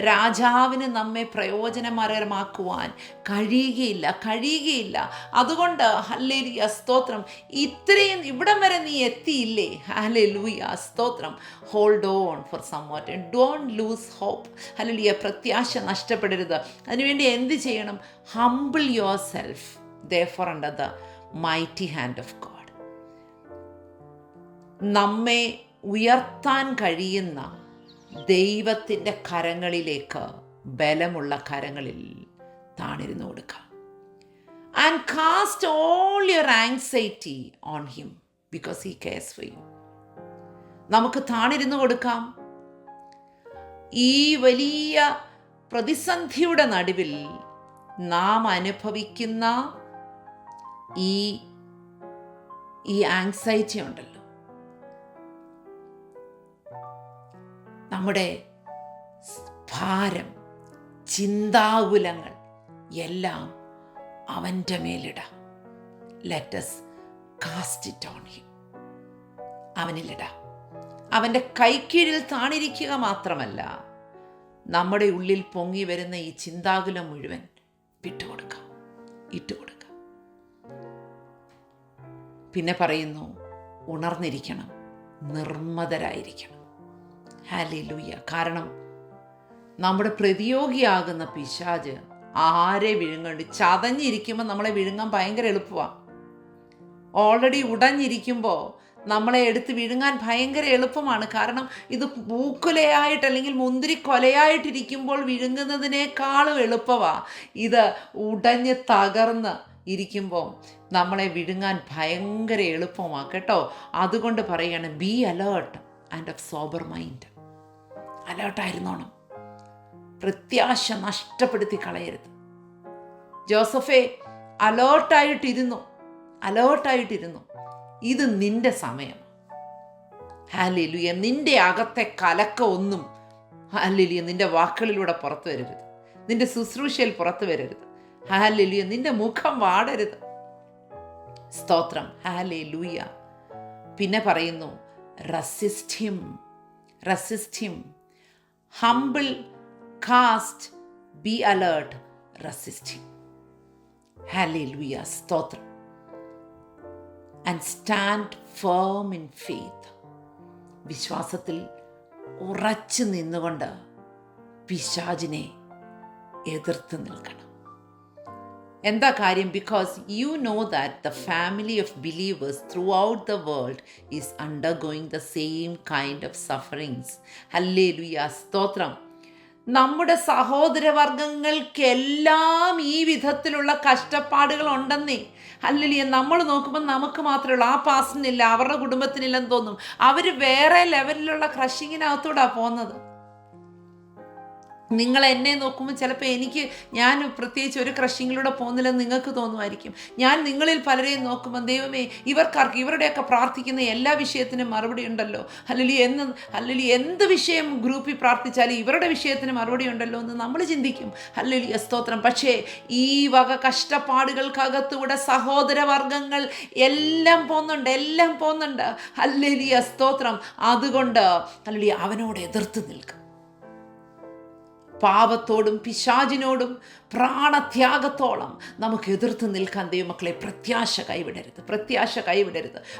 രാജാവിന് നമ്മെ പ്രയോജനകരമാക്കുവാൻ കഴിയുകയില്ല. അതുകൊണ്ട് ഹല്ലേലൂയ, സ്തോത്രം. ഇത്രയും ഇവിടം വരെ നീ എത്തിയില്ലേ? ഹല്ലേലൂയ, സ്തോത്രം. Hold on for somewhat. Don't lose hope. ഹല്ലേലൂയ, പ്രത്യാശ നഷ്ടപ്പെടരുത്. അതിനുവേണ്ടി എന്ത് ചെയ്യണം? Humble yourself therefore under the mighty hand of God. നമ്മെ ഉയർത്താൻ കഴിയുന്ന ദൈവത്തിൻ്റെ കരങ്ങളിലേക്ക്, ബലമുള്ള കരങ്ങളിൽ താണിരുന്നു കൊടുക്കാം. And cast all your anxiety on him because he cares for you. നമുക്ക് താണിരുന്നു കൊടുക്കാം. ഈ വലിയ പ്രതിസന്ധിയുടെ നടുവിൽ നാം അനുഭവിക്കുന്ന ഈ ആങ്സൈറ്റി ഉണ്ടല്ലോ, നമ്മുടെ ഭാരം, ചിന്താകുലങ്ങൾ എല്ലാം അവൻ്റെ മേലിടാം. Let us cast it on him. അവനിലിടാം. അവൻ്റെ കൈക്കീഴിൽ താണിരിക്കുക മാത്രമല്ല, നമ്മുടെ ഉള്ളിൽ പൊങ്ങി വരുന്ന ഈ ചിന്താകുലം മുഴുവൻ ഇട്ടുകൊടുക്കാം. പിന്നെ പറയുന്നു, ഉണർന്നിരിക്കണം, നിർമ്മതരായിരിക്കണം. ഹല്ലേലൂയ. കാരണം നമ്മുടെ പ്രതിയോഗിയാകുന്ന പിശാച് ആരെ വിഴുങ്ങുന്നുണ്ട്? ചതഞ്ഞിരിക്കുമ്പോൾ നമ്മളെ വിഴുങ്ങാൻ ഭയങ്കര എളുപ്പമാണ്. ഓൾറെഡി ഉടഞ്ഞിരിക്കുമ്പോൾ നമ്മളെ എടുത്ത് വിഴുങ്ങാൻ ഭയങ്കര എളുപ്പമാണ്. കാരണം ഇത് പൂക്കുലയായിട്ട് അല്ലെങ്കിൽ മുന്തിരിക്കൊലയായിട്ടിരിക്കുമ്പോൾ വിഴുങ്ങുന്നതിനേക്കാളും എളുപ്പമാണ്. ഇത് ഉടഞ്ഞ് തകർന്ന് ഇരിക്കുമ്പോൾ നമ്മളെ വിഴുങ്ങാൻ ഭയങ്കര എളുപ്പമാണ് കേട്ടോ. അതുകൊണ്ട് പറയുകയാണ്, be alert and of sober mind. അലേർട്ടായിരുന്നോണം. പ്രത്യാശ നഷ്ടപ്പെടുത്തി കളയരുത്. ജോസഫേ, അലേർട്ടായിട്ടിരുന്നു. ഇത് നിന്റെ സമയം. ഹല്ലേലൂയ. നിന്റെ അകത്തെ കലക്കമൊന്നും ഹല്ലേലൂയ നിന്റെ വാക്കുകളിലൂടെ പുറത്തു വരരുത്. നിന്റെ ശുശ്രൂഷയിൽ പുറത്തു വരരുത്. ഹല്ലേലൂയ. നിന്റെ മുഖം വാടരുത്. സ്തോത്രം. ഹല്ലേലൂയ. പിന്നെ പറയുന്നു, resist him. Humble, cast, be alert, resist him. Hallelujah, സ്തോത്രം. And stand firm in faith. വിശ്വാസത്തിൽ ഉറച്ചു നിന്നുകൊണ്ട് പിശാചിനെ എതിർത്ത് നിൽക്കണം. എന്താ കാര്യം? Because you know that the family of believers throughout the world is undergoing the same kind of sufferings. Hallelujah, സ്തോത്രം. നമ്മുടെ സഹോദരവർഗങ്ങൾക്കെല്ലാം ഈ വിധത്തിലുള്ള കഷ്ടപ്പാടുകൾ ഉണ്ടെന്നേ. ഹല്ലേലൂയ. നമ്മൾ നോക്കുമ്പോൾ നമുക്ക് മാത്രമേ ഉള്ളൂ, ആ പാസ്റ്റിനില്ല, അവരുടെ കുടുംബത്തിനില്ലെന്ന് തോന്നും. അവർ വേറെ ലെവലിലുള്ള ക്രഷിങ്ങിനകത്തൂടാണ് പോകുന്നത്. നിങ്ങൾ എന്നെ നോക്കുമ്പോൾ ചിലപ്പോൾ ഞാൻ പ്രത്യേകിച്ച് ഒരു ക്രഷിങ്ങിലൂടെ പോകുന്നില്ലെന്ന് നിങ്ങൾക്ക് തോന്നുമായിരിക്കും. ഞാൻ നിങ്ങളിൽ പലരെയും നോക്കുമ്പോൾ, ദൈവമേ, ഇവരുടെയൊക്കെ പ്രാർത്ഥിക്കുന്ന എല്ലാ വിഷയത്തിനും മറുപടി ഉണ്ടല്ലോ. ഹല്ലേലൂയ, എന്ത് വിഷയം ഗ്രൂപ്പിൽ പ്രാർത്ഥിച്ചാലും ഇവരുടെ വിഷയത്തിന് മറുപടി ഉണ്ടല്ലോ എന്ന് നമ്മൾ ചിന്തിക്കും. ഹല്ലേലൂയ, സ്തോത്രം. പക്ഷേ ഈ വക കഷ്ടപ്പാടുകൾക്കകത്തൂടെ സഹോദരവർഗങ്ങൾ എല്ലാം പോകുന്നുണ്ട്. ഹല്ലേലൂയ, സ്തോത്രം. അതുകൊണ്ട് ഹല്ലേലൂയ, അവനോട് എതിർത്ത് നിൽക്കും. പാപത്തോടും പിശാചിനോടും പ്രാണത്യാഗത്തോളം നമുക്ക് എതിർത്ത് നിൽക്കാൻ ദൈവമക്കളെ പ്രത്യാശ കൈവിടരുത്.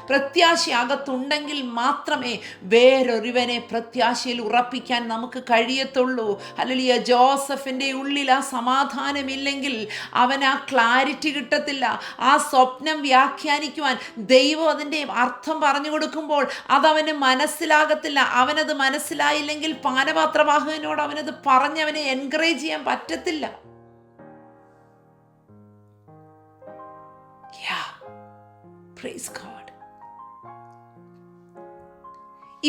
പ്രത്യാശ അകത്തുണ്ടെങ്കിൽ മാത്രമേ വേറൊരുവനെ പ്രത്യാശയിൽ ഉറപ്പിക്കാൻ നമുക്ക് കഴിയത്തുള്ളൂ. ഹല്ലേലൂയ. ജോസഫിൻ്റെ ഉള്ളിൽ ആ സമാധാനമില്ലെങ്കിൽ അവന് ആ ക്ലാരിറ്റി കിട്ടത്തില്ല. ആ സ്വപ്നം വ്യാഖ്യാനിക്കുവാൻ ദൈവം അതിൻ്റെ അർത്ഥം പറഞ്ഞു കൊടുക്കുമ്പോൾ അതവന് മനസ്സിലാകത്തില്ല. അവനത് മനസ്സിലായില്ലെങ്കിൽ പാനപാത്രവാഹകനോട് അവനത് പറഞ്ഞവനെ എൻകറേജ് ചെയ്യാൻ പറ്റത്തില്ല. Praise God.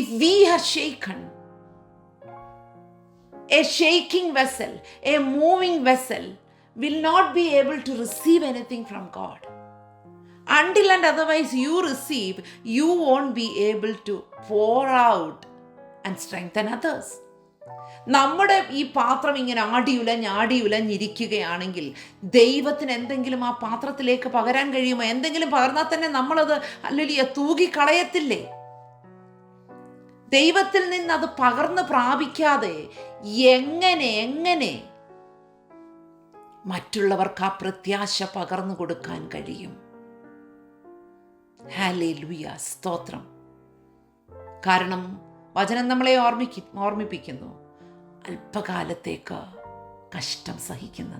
If we are shaken, a shaking vessel, a moving vessel will not be able to receive anything from God. Until and otherwise you receive, you won't be able to pour out and strengthen others. നമ്മുടെ ഈ പാത്രം ഇങ്ങനെ ആടിയുലഞ്ഞിരിക്കുകയാണെങ്കിൽ ദൈവത്തിന് എന്തെങ്കിലും ആ പാത്രത്തിലേക്ക് പകരാൻ കഴിയുമോ? എന്തെങ്കിലും പകർന്നാൽ തന്നെ നമ്മളത് ഹല്ലേലൂയ തൂകിക്കളയത്തില്ലേ? ദൈവത്തിൽ നിന്ന് അത് പകർന്ന് പ്രാപിക്കാതെ എങ്ങനെ മറ്റുള്ളവർക്ക് ആ പ്രത്യാശ പകർന്നു കൊടുക്കാൻ കഴിയും? ഹല്ലേലൂയ, സ്തോത്രം. കാരണം വചനം നമ്മളെ ഓർമ്മിപ്പിക്കുന്നു, അല്പകാലത്തേക്ക് കഷ്ടം സഹിക്കുന്ന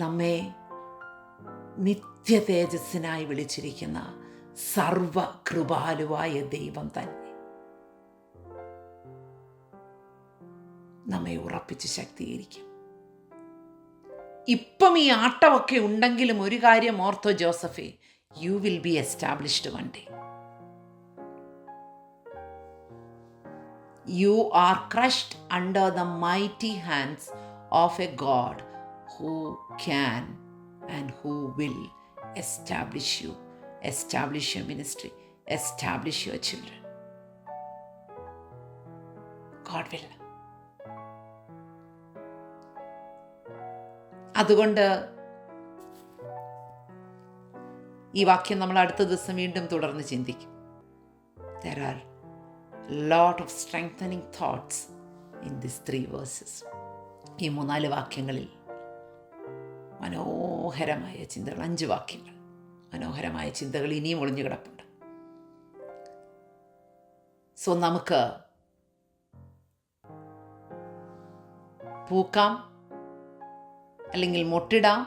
നമ്മെ നിത്യ തേജസ്സിനായി വിളിച്ചിരിക്കുന്ന സർവകൃപാലുവായ ദൈവം തന്നെ നമ്മെ ഉറപ്പിച്ച് ശക്തീകരിക്കും. ഇപ്പം ഈ ആട്ടമൊക്കെ ഉണ്ടെങ്കിലും ഒരു കാര്യം ഓർത്തോ ജോസഫേ, you will be established one day. You are crushed under the mighty hands of a God who can and who will establish you, establish your ministry, establish your children. God will. അതുകൊണ്ട് ഈ വാക്യം നമ്മൾ അടുത്ത ദിവസം വീണ്ടും തുടർന്ന് ചിന്തിക്കും. There are lot of strengthening thoughts in these 3 verses. ഈ 3-4 വാക്യങ്ങളിൽ മനോഹരമായ ചിന്തകൾ, 5 വാക്യങ്ങൾ, മനോഹരമായ ചിന്തകൾ ഇനിയും ഒളിഞ്ഞു കിടപ്പുണ്ട്. സോ നമുക്ക് പൂക്കാം, അല്ലെങ്കിൽ മൊട്ടിടാം,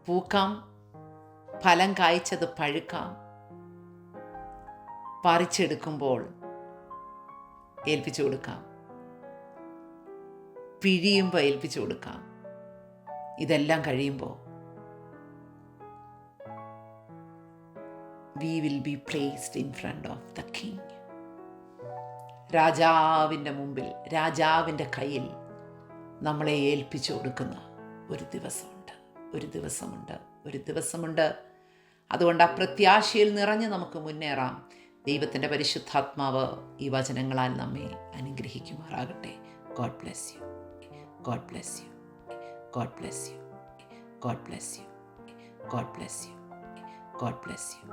പൂക്കാം, ഫലം കായ്ച്ചത് പഴുക്കാം, പറിച്ചെടുക്കുമ്പോൾ ഏൽപ്പിച്ചു കൊടുക്കാം, പിഴിയുമ്പോൾ ഏൽപ്പിച്ചു കൊടുക്കാം. ഇതെല്ലാം കഴിയുമ്പോൾ we will be placed in front of the king. രാജാവിൻ്റെ മുമ്പിൽ, രാജാവിൻ്റെ കയ്യിൽ നമ്മളെ ഏൽപ്പിച്ചു കൊടുക്കുന്ന ഒരു ദിവസമുണ്ട്. അതുകൊണ്ട് ആ പ്രത്യാശയിൽ നിറഞ്ഞ് നമുക്ക് മുന്നേറാം. ദൈവത്തിൻ്റെ പരിശുദ്ധാത്മാവ് ഈ വചനങ്ങളാൽ നമ്മെ അനുഗ്രഹിക്കുമാറാകട്ടെ. God bless you. God bless you. God bless you. God bless you. God bless you. God bless you.